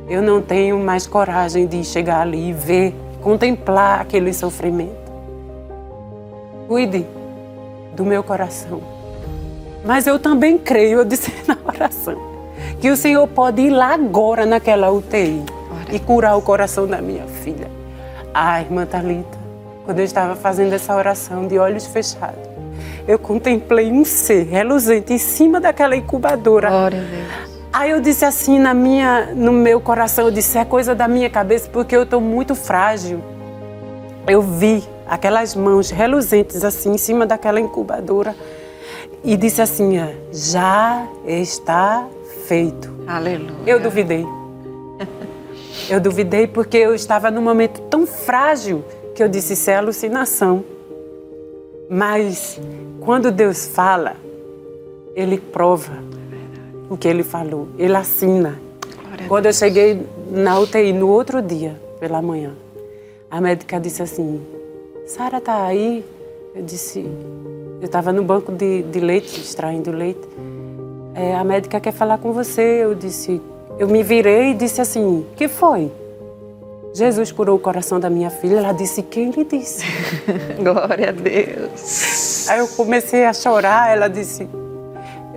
Eu não tenho mais coragem de chegar ali e ver, contemplar aquele sofrimento. Cuide do meu coração. Mas eu também creio, eu disse na oração, que o Senhor pode ir lá agora naquela UTI e curar o coração da minha filha. Ai, irmã Thalita, quando eu estava fazendo essa oração de olhos fechados, eu contemplei um ser reluzente em cima daquela incubadora. Glória a Deus. Aí eu disse assim no meu coração, eu disse, é coisa da minha cabeça, porque eu estou muito frágil. Eu vi aquelas mãos reluzentes assim em cima daquela incubadora e disse assim, já está feito. Aleluia. Eu duvidei. Eu duvidei porque eu estava num momento tão frágil que eu disse, isso é alucinação. Mas quando Deus fala, Ele prova o que Ele falou. Ele assina. Quando eu cheguei na UTI no outro dia, pela manhã, a médica disse assim, Sara tá aí? Eu disse, eu estava no banco de leite, extraindo leite. A médica quer falar com você. Eu me virei e disse assim, que foi? Jesus curou o coração da minha filha. Ela disse, quem lhe disse? Glória a Deus. Aí eu comecei a chorar. Ela disse,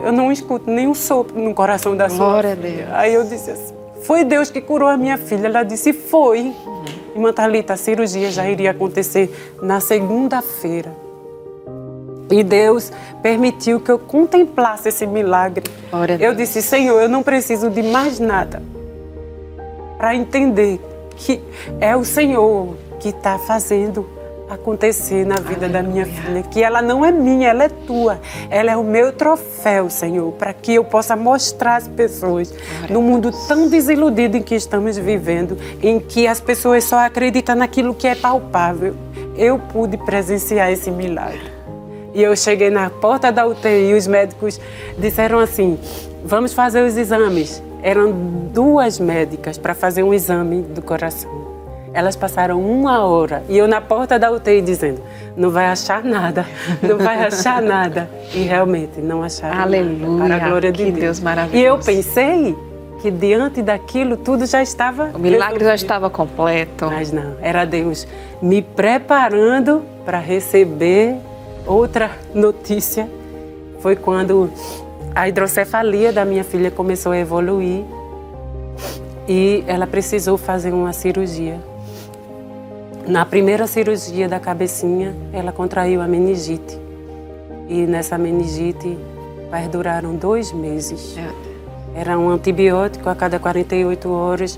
eu não escuto nenhum sopro no coração da sua Glória filha. a Deus. Aí eu disse assim, foi Deus que curou a minha filha. Ela disse, foi. Irmã Thalita, a cirurgia já iria acontecer na segunda-feira. E Deus permitiu que eu contemplasse esse milagre. Eu disse, Senhor, eu não preciso de mais nada para entender que é o Senhor que está fazendo acontecer na vida da minha filha. Que ela não é minha, ela é tua. Ela é o meu troféu, Senhor, para que eu possa mostrar às pessoas, no mundo tão desiludido em que estamos vivendo, em que as pessoas só acreditam naquilo que é palpável. Eu pude presenciar esse milagre. E eu cheguei na porta da UTI e os médicos disseram assim, vamos fazer os exames. Eram 2 médicas para fazer um exame do coração. Elas passaram 1 hora e eu na porta da UTI dizendo, não vai achar nada, não vai achar nada. E realmente não acharam Aleluia, nada, para a glória de Deus maravilhoso. E eu pensei que diante daquilo tudo já estava... O milagre já estava completo. Mas não, era Deus me preparando para receber outra notícia. Foi quando a hidrocefalia da minha filha começou a evoluir e ela precisou fazer uma cirurgia. Na primeira cirurgia da cabecinha, ela contraiu a meningite. E nessa meningite perduraram 2 meses. Era um antibiótico a cada 48 horas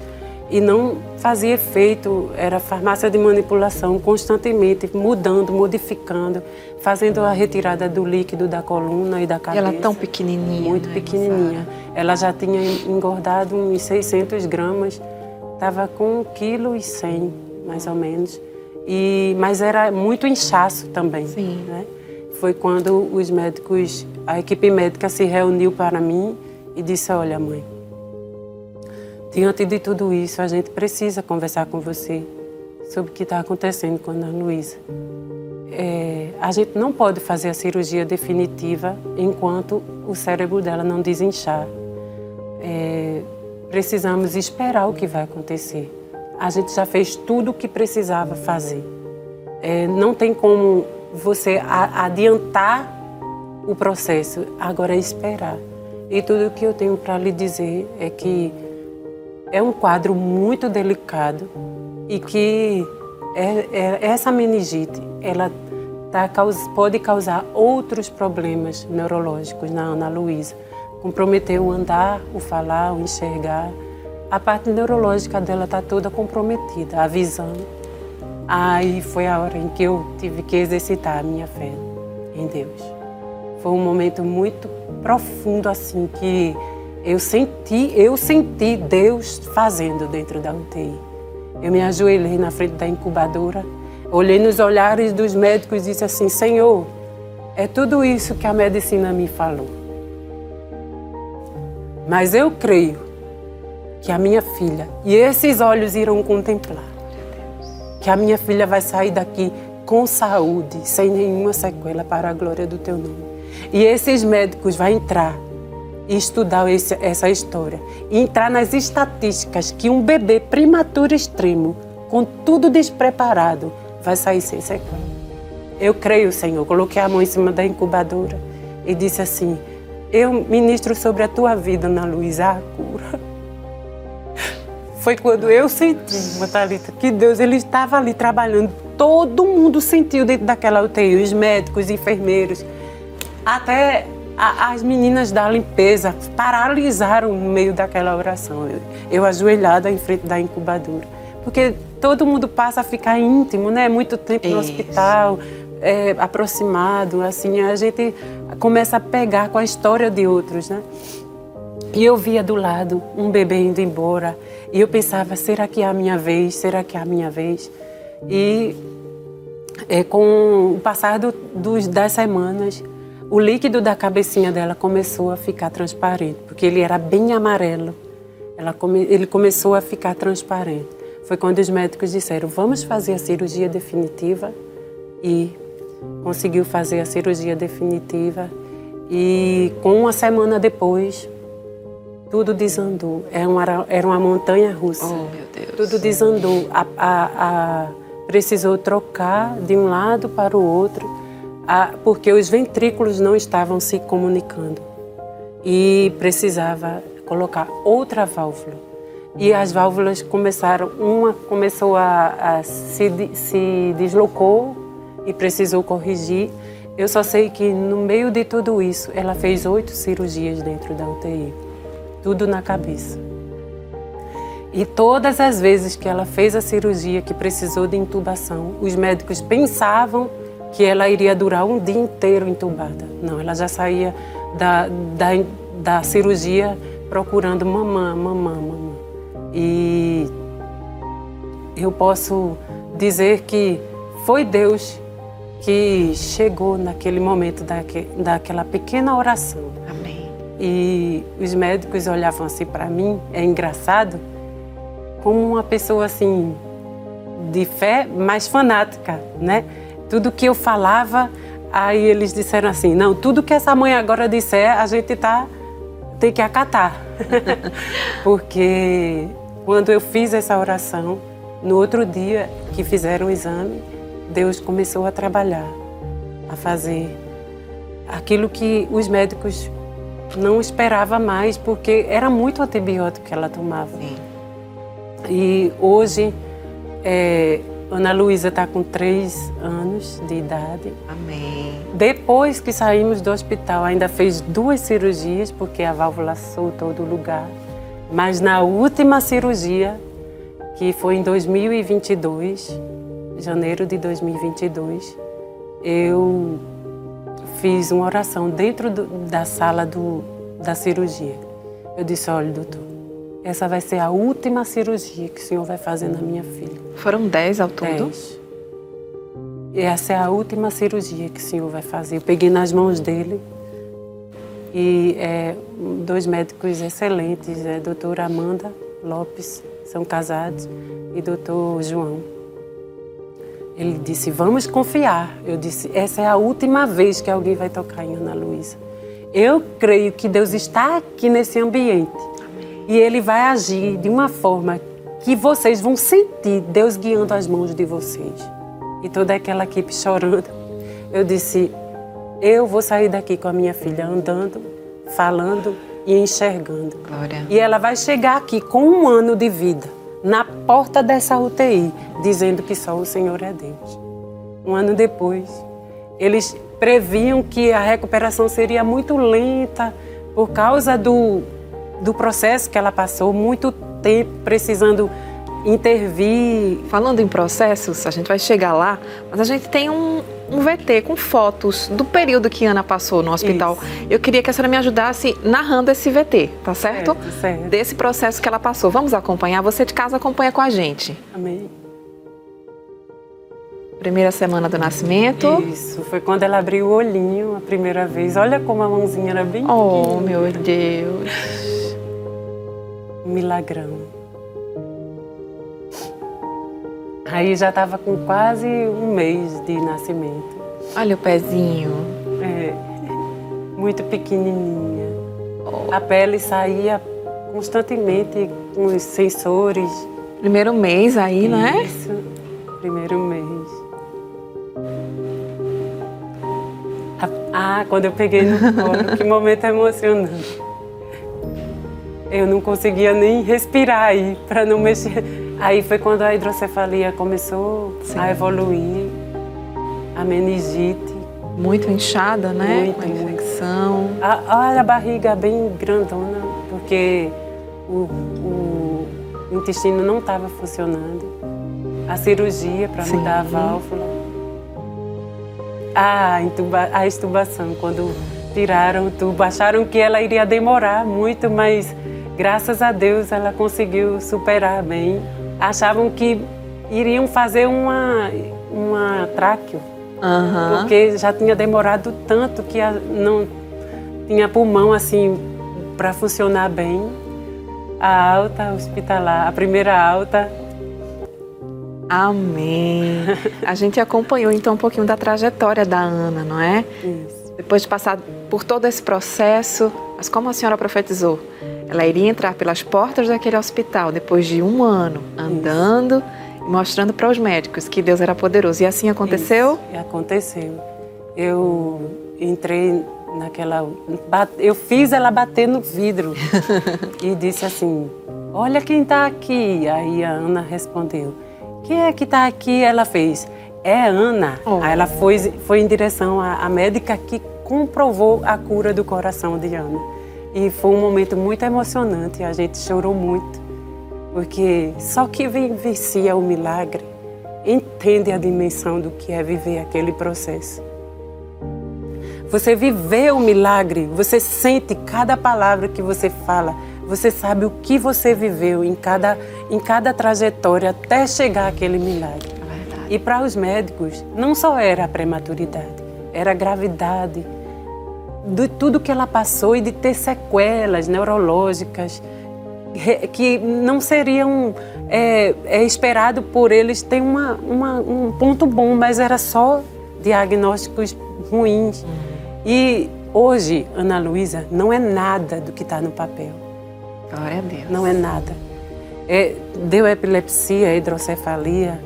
e não fazia efeito. Era farmácia de manipulação constantemente, mudando, modificando, fazendo a retirada do líquido da coluna e da cabeça. E ela tão pequenininha. Muito pequenininha. Ela já tinha engordado uns 600 gramas, estava com 1,1 kg, mais ou menos. Mas era muito inchaço também. Sim. Né? Foi quando os médicos, a equipe médica se reuniu para mim e disse: olha, mãe, diante de tudo isso, a gente precisa conversar com você sobre o que está acontecendo com a Ana Luísa. A gente não pode fazer a cirurgia definitiva enquanto o cérebro dela não desinchar. Precisamos esperar o que vai acontecer. A gente já fez tudo o que precisava fazer. Não tem como você adiantar o processo, agora é esperar. E tudo o que eu tenho para lhe dizer é que é um quadro muito delicado e que essa meningite, ela pode causar outros problemas neurológicos na Ana Luísa. Comprometer o andar, o falar, o enxergar. A parte neurológica dela está toda comprometida, a visão. Aí foi a hora em que eu tive que exercitar a minha fé em Deus. Foi um momento muito profundo, assim, que eu senti Deus fazendo dentro da UTI. Eu me ajoelhei na frente da incubadora, olhei nos olhares dos médicos e disse assim: Senhor, é tudo isso que a medicina me falou. Mas eu creio que a minha filha, e esses olhos irão contemplar, que a minha filha vai sair daqui com saúde, sem nenhuma sequela, para a glória do teu nome. E esses médicos vão entrar e estudar essa história, e entrar nas estatísticas que um bebê prematuro extremo, com tudo despreparado, vai sair sem sequela. Eu creio, Senhor. Coloquei a mão em cima da incubadora e disse assim: eu ministro sobre a tua vida, Ana Luísa, a cura. Foi quando eu senti, Thalita, que Deus ele estava ali trabalhando. Todo mundo sentiu dentro daquela UTI, os médicos, os enfermeiros, até as meninas da limpeza paralisaram no meio daquela oração. Eu ajoelhada em frente da incubadora. Porque todo mundo passa a ficar íntimo, né? Muito tempo no hospital, aproximado, assim, a gente começa a pegar com a história de outros, né? E eu via do lado um bebê indo embora e eu pensava: será que é a minha vez? Será que é a minha vez? E com o passar das semanas, o líquido da cabecinha dela começou a ficar transparente, porque ele era bem amarelo. Ele começou a ficar transparente. Foi quando os médicos disseram: vamos fazer a cirurgia definitiva. E conseguiu fazer a cirurgia definitiva. E com uma semana depois, tudo desandou. Era uma montanha russa. Oh, meu Deus. Tudo desandou. Precisou trocar de um lado para o outro, porque os ventrículos não estavam se comunicando. E precisava colocar outra válvula. E as válvulas uma começou se deslocou e precisou corrigir. Eu só sei que no meio de tudo isso, ela fez 8 cirurgias dentro da UTI. Tudo na cabeça. E todas as vezes que ela fez a cirurgia, que precisou de intubação, os médicos pensavam que ela iria durar um dia inteiro entubada. Não, ela já saía da cirurgia procurando mamã. E eu posso dizer que foi Deus que chegou naquele momento daquela pequena oração. Amém. E os médicos olhavam assim para mim, é engraçado, como uma pessoa assim de fé, mas fanática, né? Tudo que eu falava, aí eles disseram assim: não, tudo que essa mãe agora disser, a gente tem que acatar. Porque quando eu fiz essa oração, no outro dia que fizeram o exame, Deus começou a trabalhar, a fazer aquilo que os médicos não esperavam mais, porque era muito antibiótico que ela tomava. Sim. E hoje, Ana Luísa está com 3 anos de idade. Amém. Depois que saímos do hospital, ainda fez 2 cirurgias, porque a válvula soltou do lugar. Mas na última cirurgia, que foi em 2022, janeiro de 2022, eu fiz uma oração dentro da sala da cirurgia. Eu disse, olha, doutor, essa vai ser a última cirurgia que o senhor vai fazer na minha filha. Foram 10 ao todo? 10. Essa é a última cirurgia que o senhor vai fazer. Eu peguei nas mãos dele e 2 médicos excelentes, doutora Amanda Lopes, são casados, e doutor João. Ele disse, vamos confiar. Eu disse, essa é a última vez que alguém vai tocar em Ana Luísa. Eu creio que Deus está aqui nesse ambiente. Amém. E Ele vai agir de uma forma que vocês vão sentir Deus guiando as mãos de vocês. E toda aquela equipe chorando. Eu disse, eu vou sair daqui com a minha filha andando, falando e enxergando. Glória. E ela vai chegar aqui com 1 ano de vida, na porta dessa UTI, dizendo que só o Senhor é Deus. 1 ano depois, eles previam que a recuperação seria muito lenta por causa do processo que ela passou, muito tempo precisando intervir. Falando em processos, a gente vai chegar lá, mas a gente tem um VT com fotos do período que Ana passou no hospital. Isso. Eu queria que a senhora me ajudasse narrando esse VT, tá certo? Certo. Desse processo que ela passou. Vamos acompanhar? Você de casa acompanha com a gente. Amém. Primeira semana do nascimento. Isso, foi quando ela abriu o olhinho a primeira vez. Olha como a mãozinha era bem pequena. Oh, meu Deus. Milagrão. Aí já estava com quase 1 mês de nascimento. Olha o pezinho. Muito pequenininha. A pele saía constantemente com os sensores. Primeiro mês aí, não é? Isso, primeiro mês. Quando eu peguei no colo, que momento emocionante. Eu não conseguia nem respirar aí, para não mexer. Aí foi quando a hidrocefalia começou a evoluir, a meningite. Muito inchada, né? Muito, com a infecção. Olha a barriga bem grandona, porque o intestino não estava funcionando. A cirurgia para mudar a válvula. A extubação, quando tiraram o tubo, acharam que ela iria demorar muito, mas graças a Deus ela conseguiu superar bem. Achavam que iriam fazer uma tráqueo, porque já tinha demorado tanto que não tinha pulmão assim para funcionar bem. A alta hospitalar, a primeira alta. Amém. A gente acompanhou então um pouquinho da trajetória da Ana, não é? Isso. Depois de passar por todo esse processo, mas como a senhora profetizou, ela iria entrar pelas portas daquele hospital depois de 1 ano andando e mostrando para os médicos que Deus era poderoso. E assim aconteceu? Isso. Aconteceu. Eu entrei eu fiz ela bater no vidro e disse assim, olha quem está aqui. Aí a Ana respondeu, quem é que está aqui? Ela fez, é Ana. Aí ela foi em direção à médica que comprovou a cura do coração de Ana. E foi um momento muito emocionante, a gente chorou muito, porque só quem vivencia o milagre entende a dimensão do que é viver aquele processo. Você viveu o milagre, você sente cada palavra que você fala, você sabe o que você viveu em cada trajetória até chegar àquele milagre. E para os médicos, não só era a prematuridade, era a gravidade, de tudo que ela passou e de ter sequelas neurológicas que não seriam esperado por eles ter um ponto bom, mas era só diagnósticos ruins. E hoje, Ana Luísa não é nada do que está no papel. Glória a Deus. Não é nada. Deu epilepsia, hidrocefalia,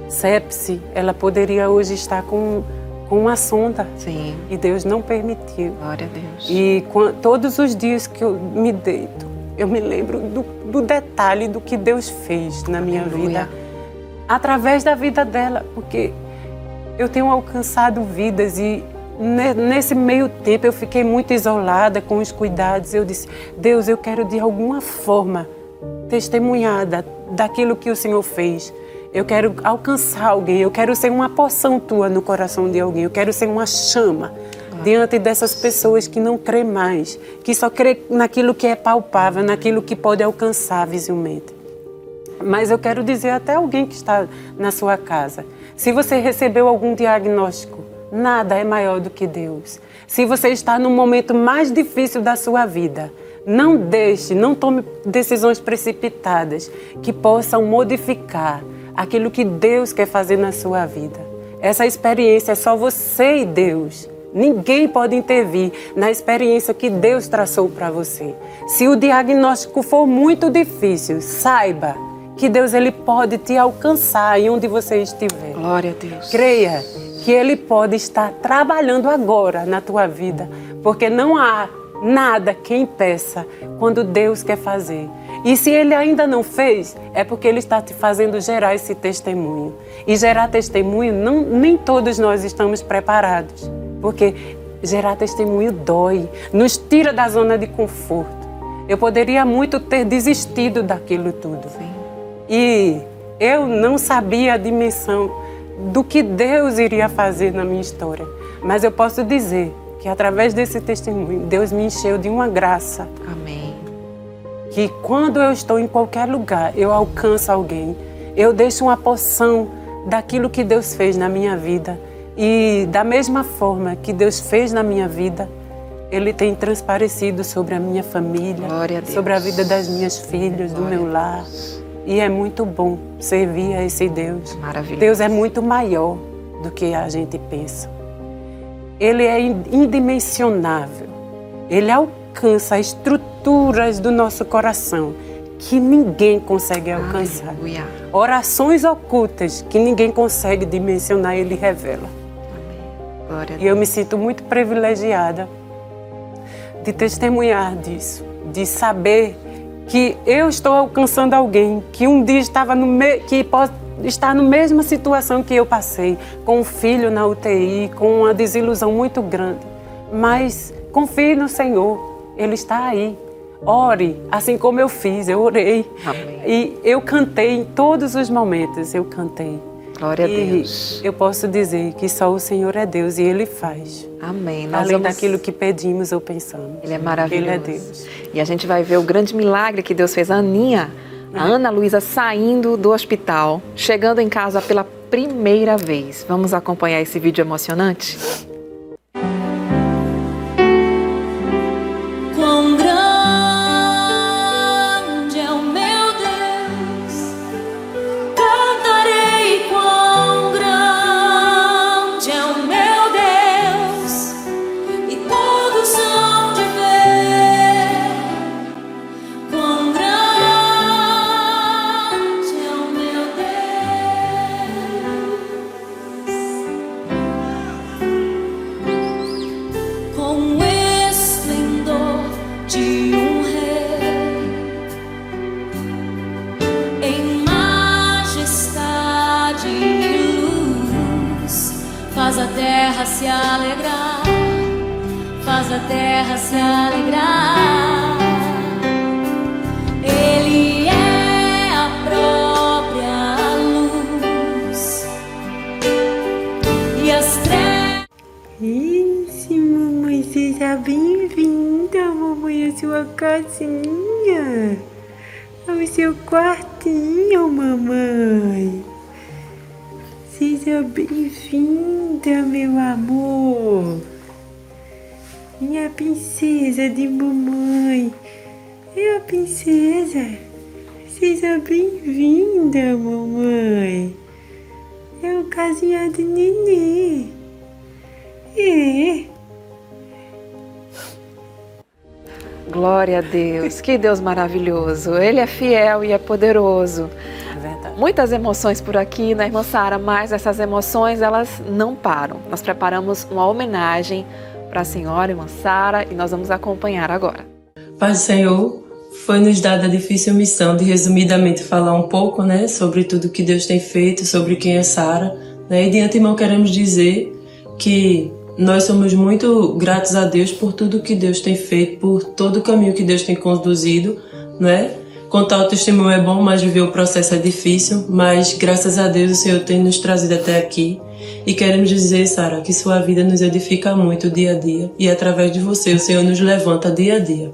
sepse. Ela poderia hoje estar com uma sonda. Sim. E Deus não permitiu. Glória a Deus. E todos os dias que eu me deito, eu me lembro do detalhe do que Deus fez na minha vida, através da vida dela, porque eu tenho alcançado vidas e nesse meio tempo eu fiquei muito isolada com os cuidados. Eu disse, Deus, eu quero de alguma forma testemunhar daquilo que o Senhor fez. Eu quero alcançar alguém, eu quero ser uma porção tua no coração de alguém, eu quero ser uma chama diante dessas pessoas que não crê mais, que só crê naquilo que é palpável, naquilo que pode alcançar visivelmente. Mas eu quero dizer até alguém que está na sua casa, se você recebeu algum diagnóstico, nada é maior do que Deus. Se você está no momento mais difícil da sua vida, não tome decisões precipitadas que possam modificar aquilo que Deus quer fazer na sua vida. Essa experiência é só você e Deus. Ninguém pode intervir na experiência que Deus traçou para você. Se o diagnóstico for muito difícil, saiba que Deus ele pode te alcançar aí onde você estiver. Glória a Deus. Creia que Ele pode estar trabalhando agora na tua vida, porque não há nada que impeça quando Deus quer fazer. E se Ele ainda não fez, é porque Ele está te fazendo gerar esse testemunho. E gerar testemunho, nem todos nós estamos preparados, porque gerar testemunho dói, nos tira da zona de conforto. Eu poderia muito ter desistido daquilo tudo. Sim. E eu não sabia a dimensão do que Deus iria fazer na minha história. Mas eu posso dizer que através desse testemunho, Deus me encheu de uma graça. Amém. Que quando eu estou em qualquer lugar, eu alcanço alguém. Eu deixo uma porção daquilo que Deus fez na minha vida. E da mesma forma que Deus fez na minha vida, Ele tem transparecido sobre a minha família, Glória a Deus. sobre a vida das minhas filhas, do meu lar. E é muito bom servir a esse Deus. Maravilhoso. Deus é muito maior do que a gente pensa. Ele é indimensionável. Ele alcança estruturas do nosso coração que ninguém consegue alcançar. Aleluia. Orações ocultas que ninguém consegue dimensionar, Ele revela. Amém. Glória a E eu Deus. me sinto muito privilegiada de testemunhar disso, de saber que eu estou alcançando alguém que um dia estava que pode estar na mesma situação que eu passei, com um filho na UTI, com uma desilusão muito grande. Mas confie no Senhor, Ele está aí. Ore, assim como eu fiz, eu orei. Amém. E eu cantei em todos os momentos, eu cantei. Glória a E Deus. eu posso dizer que só o Senhor é Deus e Ele faz. Amém. Nós Além vamos... daquilo que pedimos ou pensamos. Ele é maravilhoso. Ele é Deus. E a gente vai ver o grande milagre que Deus fez. A Aninha, a Ana Luísa saindo do hospital, chegando em casa pela primeira vez. Vamos acompanhar esse vídeo emocionante? Quão grande é o meu Deus, cantarei quão grande é o meu Deus, e todos hão de ver quão grande é o meu Deus, com o esplendor de um rei, em majestade e luz, faz a terra se alegrar, faz a terra se alegrar. Ele é a própria luz e as trevas. Isso, mamãe, seja bem-vinda, mamãe, à sua casinha, ao seu quartinho, mamãe. Seja bem-vinda, meu amor. Minha princesa de mamãe. É a princesa. Seja bem-vinda, mamãe. É o casinha de nenê. É. Glória a Deus. Que Deus maravilhoso. Ele é fiel e é poderoso. É verdade. Muitas emoções por aqui, né, irmã Sara? Mas essas emoções, elas não param. Nós preparamos uma homenagem para a senhora, irmã Sara, e nós vamos acompanhar agora. Pai do Senhor, foi-nos dada a difícil missão de resumidamente falar um pouco, né, sobre tudo que Deus tem feito, sobre quem é Sara, né, e de antemão queremos dizer que nós somos muito gratos a Deus por tudo que Deus tem feito, por todo o caminho que Deus tem conduzido, né, Contar o testemunho é bom, mas viver o processo é difícil. Mas graças a Deus o Senhor tem nos trazido até aqui. E queremos dizer, Sara, que sua vida nos edifica muito dia a dia. E através de você o Senhor nos levanta dia a dia.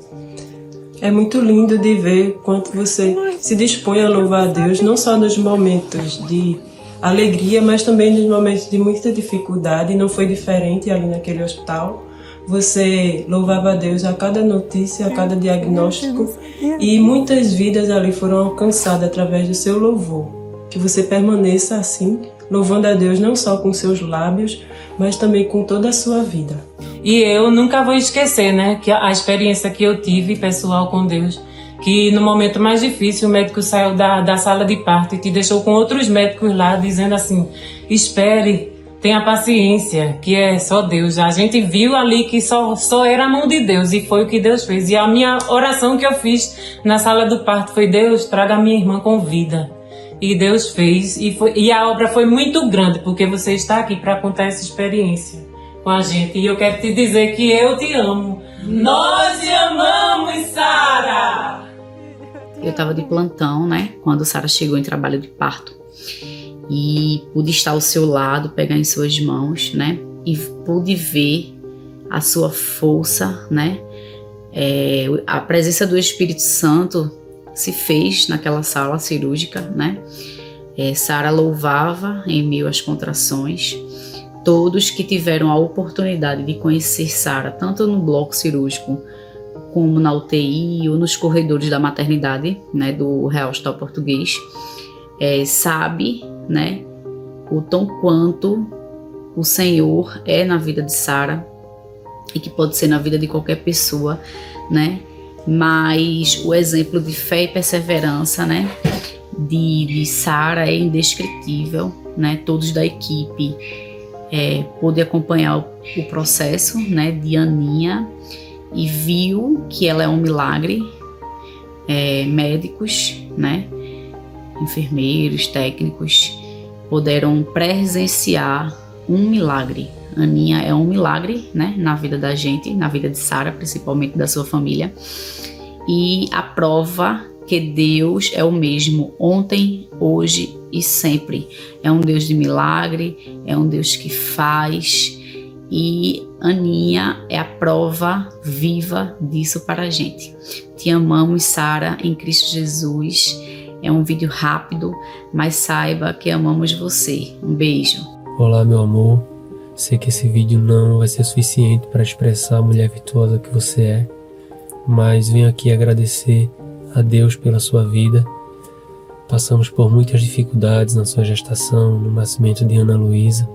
É muito lindo de ver quanto você se dispõe a louvar a Deus, não só nos momentos de alegria, mas também nos momentos de muita dificuldade. E não foi diferente ali naquele hospital. Você louvava a Deus a cada notícia, a cada diagnóstico, e muitas vidas ali foram alcançadas através do seu louvor. Que você permaneça assim, louvando a Deus não só com seus lábios, mas também com toda a sua vida. E eu nunca vou esquecer, né, que a experiência que eu tive pessoal com Deus, que no momento mais difícil o médico saiu da sala de parto e te deixou com outros médicos lá dizendo assim: espere, tenha paciência, que é só Deus. A gente viu ali que só era a mão de Deus e foi o que Deus fez. E a minha oração que eu fiz na sala do parto foi: Deus, traga minha irmã com vida. E Deus fez, e a obra foi muito grande, porque você está aqui para contar essa experiência com a gente. E eu quero te dizer que eu te amo. Nós te amamos, Sara! Eu estava de plantão, né, quando Sara chegou em trabalho de parto. E pude estar ao seu lado, pegar em suas mãos, né, e pude ver a sua força, né, a presença do Espírito Santo se fez naquela sala cirúrgica, né. Sara louvava em meio às contrações. Todos que tiveram a oportunidade de conhecer Sara, tanto no bloco cirúrgico como na UTI ou nos corredores da maternidade, né, do Real Hospital Português, sabe, né, o tão quanto o Senhor é na vida de Sara e que pode ser na vida de qualquer pessoa, né, mas o exemplo de fé e perseverança, né, de Sara é indescritível, né. Todos da equipe pôde acompanhar o processo, né, de Aninha e viu que ela é um milagre. Médicos, né, enfermeiros, técnicos puderam presenciar um milagre. Aninha é um milagre, né, na vida da gente, na vida de Sara, principalmente da sua família. E a prova que Deus é o mesmo ontem, hoje e sempre. É um Deus de milagre, é um Deus que faz, e Aninha é a prova viva disso para a gente. Te amamos, Sara, em Cristo Jesus. É um vídeo rápido, mas saiba que amamos você. Um beijo. Olá, meu amor. Sei que esse vídeo não vai ser suficiente para expressar a mulher virtuosa que você é, mas venho aqui agradecer a Deus pela sua vida. Passamos por muitas dificuldades na sua gestação, no nascimento de Ana Luísa,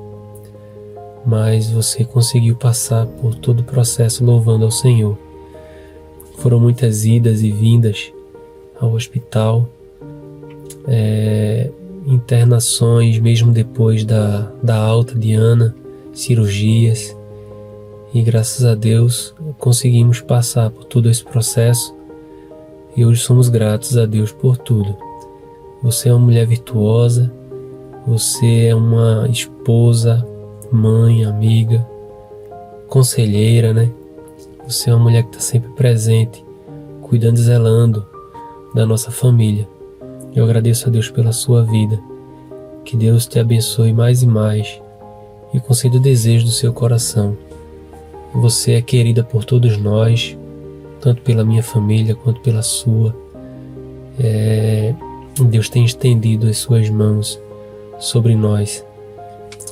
mas você conseguiu passar por todo o processo louvando ao Senhor. Foram muitas idas e vindas ao hospital, internações mesmo depois da alta de Ana, cirurgias, e graças a Deus conseguimos passar por todo esse processo e hoje somos gratos a Deus por tudo. Você é uma mulher virtuosa, você é uma esposa, mãe, amiga, conselheira, né? Você é uma mulher que está sempre presente, cuidando e zelando da nossa família. Eu agradeço a Deus pela sua vida. Que Deus te abençoe mais e mais e conceda o desejo do seu coração. Você é querida por todos nós, tanto pela minha família quanto pela sua. Deus tem estendido as suas mãos sobre nós.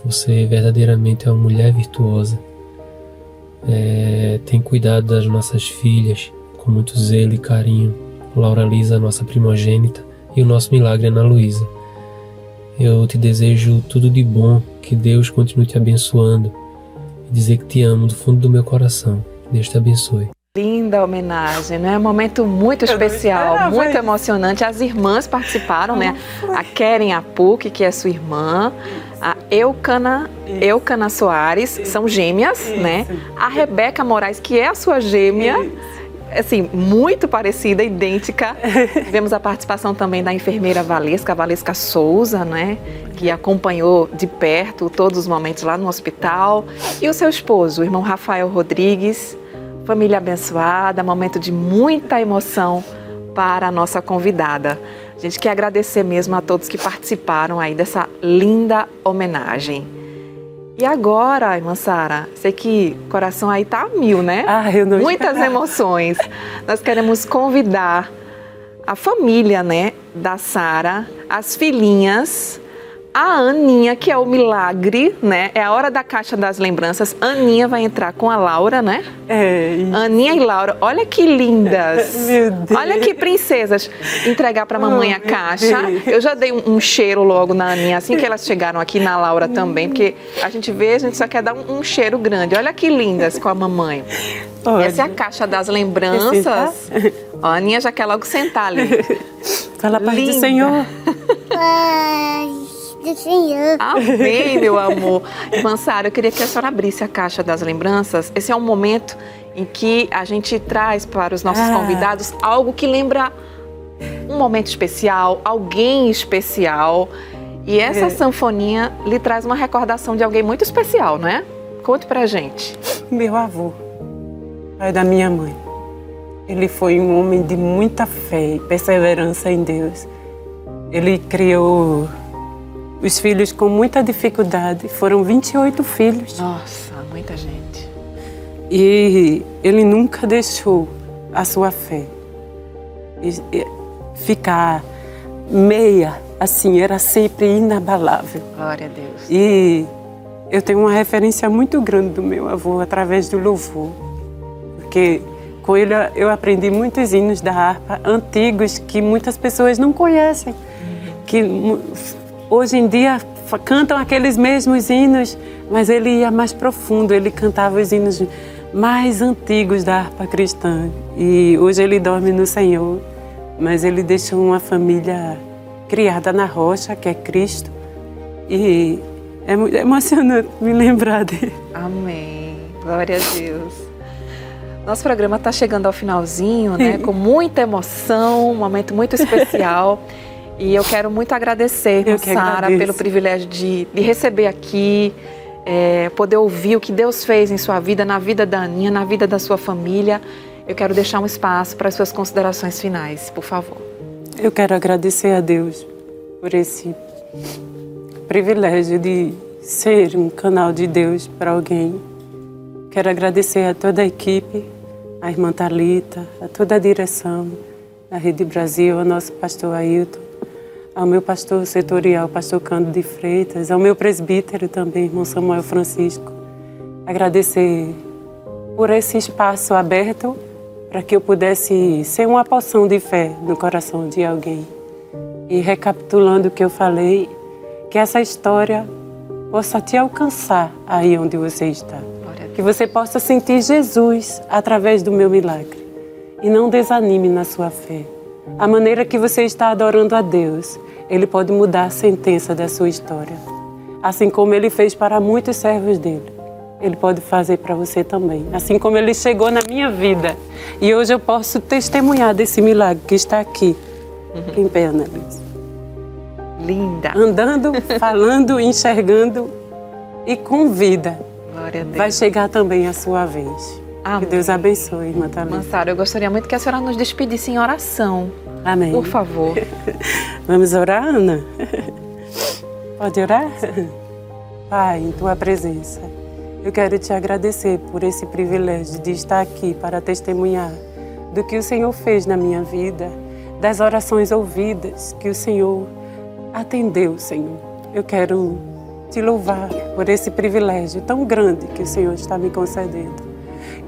Você verdadeiramente é uma mulher virtuosa. Tem cuidado das nossas filhas com muito zelo e carinho. Laura Lisa, nossa primogênita, e o nosso milagre, Ana Luísa. Eu te desejo tudo de bom, que Deus continue te abençoando e dizer que te amo do fundo do meu coração. Deus te abençoe. Linda homenagem, né? Um momento muito especial, muito emocionante. As irmãs participaram, né? A Keren Apuc, que é sua irmã, a Eucana Soares, são gêmeas, né? A Rebeca Moraes, que é a sua gêmea, assim, muito parecida, idêntica. Tivemos a participação também da enfermeira Valesca Souza, né? Que acompanhou de perto todos os momentos lá no hospital. E o seu esposo, o irmão Rafael Rodrigues. Família abençoada, momento de muita emoção para a nossa convidada. A gente quer agradecer mesmo a todos que participaram aí dessa linda homenagem. E agora, irmã Sara, sei que o coração aí tá a mil, né? Eu não Muitas esperava. emoções. Nós queremos convidar a família, né, da Sara, as filhinhas, a Aninha, que é o milagre, né? É a hora da caixa das lembranças. Aninha vai entrar com a Laura, né? Aninha e Laura, olha que lindas. Meu Deus. Olha que princesas. Entregar para a mamãe a caixa. Eu já dei um cheiro logo na Aninha, assim que elas chegaram aqui, na Laura também, porque a gente só quer dar um cheiro grande. Olha que lindas com a mamãe. Essa é a caixa das lembranças. Ó, a Aninha já quer logo sentar ali. Fala, Pai do Linda. Senhor. Do Senhor. Amém, meu amor. Irmã Sara, eu queria que a senhora abrisse a caixa das lembranças. Esse é um momento em que a gente traz para os nossos convidados algo que lembra um momento especial, alguém especial. E essa sanfoninha lhe traz uma recordação de alguém muito especial, não é? Conte pra gente. Meu avô, pai da minha mãe. Ele foi um homem de muita fé e perseverança em Deus. Ele criou os filhos com muita dificuldade. Foram 28 filhos. Nossa, muita gente. E ele nunca deixou a sua fé ficar meia, assim, era sempre inabalável. Glória a Deus. E eu tenho uma referência muito grande do meu avô através do louvor, porque com ele eu aprendi muitos hinos da harpa antigos que muitas pessoas não conhecem, que hoje em dia cantam aqueles mesmos hinos, mas ele ia mais profundo, ele cantava os hinos mais antigos da harpa cristã. E hoje ele dorme no Senhor, mas ele deixou uma família criada na rocha, que é Cristo, e é emocionante me lembrar dele. Amém. Glória a Deus. Nosso programa está chegando ao finalzinho, né? Com muita emoção, um momento muito especial. E eu quero muito agradecer, Sara, pelo privilégio de receber aqui, poder ouvir o que Deus fez em sua vida, na vida da Aninha, na vida da sua família. Eu quero deixar um espaço para as suas considerações finais, por favor. Eu quero agradecer a Deus por esse privilégio de ser um canal de Deus para alguém. Quero agradecer a toda a equipe, a irmã Thalita, a toda a direção da Rede Brasil, ao nosso pastor Ailton, ao meu pastor setorial, pastor Cândido de Freitas, ao meu presbítero também, irmão Samuel Francisco. Agradecer por esse espaço aberto para que eu pudesse ser uma porção de fé no coração de alguém. E recapitulando o que eu falei, que essa história possa te alcançar aí onde você está. Que você possa sentir Jesus através do meu milagre. E não desanime na sua fé. A maneira que você está adorando a Deus, Ele pode mudar a sentença da sua história. Assim como Ele fez para muitos servos dele, Ele pode fazer para você também. Assim como Ele chegou na minha vida. E hoje eu posso testemunhar desse milagre que está aqui, em pé, Annalise. Linda. Andando, falando, enxergando e com vida. Glória a Deus. Vai chegar também a sua vez. Amém. Que Deus abençoe, irmã Thalita. Sara, eu gostaria muito que a senhora nos despedisse em oração. Amém. Por favor. Vamos orar, Ana? Pode orar? Pai, em Tua presença, eu quero Te agradecer por esse privilégio de estar aqui para testemunhar do que o Senhor fez na minha vida, das orações ouvidas que o Senhor atendeu, Senhor. Eu quero Te louvar por esse privilégio tão grande que o Senhor está me concedendo.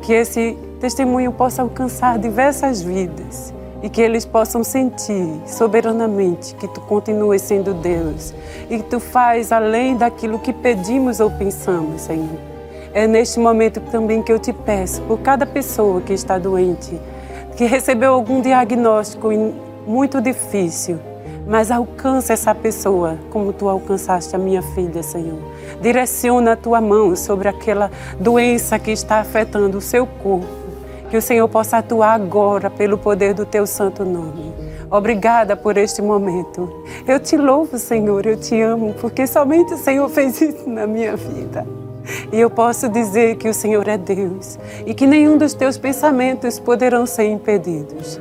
Que esse testemunho possa alcançar diversas vidas e que eles possam sentir soberanamente que Tu continuas sendo Deus e que Tu faz além daquilo que pedimos ou pensamos, Senhor. É neste momento também que eu Te peço por cada pessoa que está doente, que recebeu algum diagnóstico muito difícil, mas alcança essa pessoa como Tu alcançaste a minha filha, Senhor. Direciona a Tua mão sobre aquela doença que está afetando o seu corpo. Que o Senhor possa atuar agora pelo poder do Teu santo nome. Obrigada por este momento. Eu Te louvo, Senhor, eu Te amo, porque somente o Senhor fez isso na minha vida. E eu posso dizer que o Senhor é Deus e que nenhum dos Teus pensamentos poderão ser impedidos.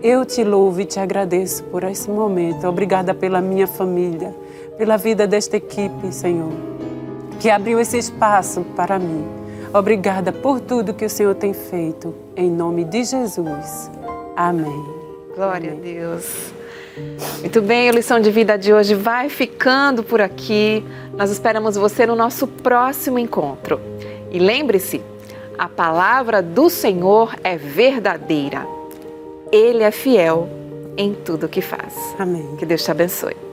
Eu te louvo e te agradeço por esse momento. Obrigada pela minha família, pela vida desta equipe, Senhor, que abriu esse espaço para mim. Obrigada por tudo que o Senhor tem feito. Em nome de Jesus. Amém. Glória Amém. a Deus. Muito bem, a lição de vida de hoje vai ficando por aqui. Nós esperamos você no nosso próximo encontro. E lembre-se, a palavra do Senhor é verdadeira. Ele é fiel em tudo que faz. Amém. Que Deus te abençoe.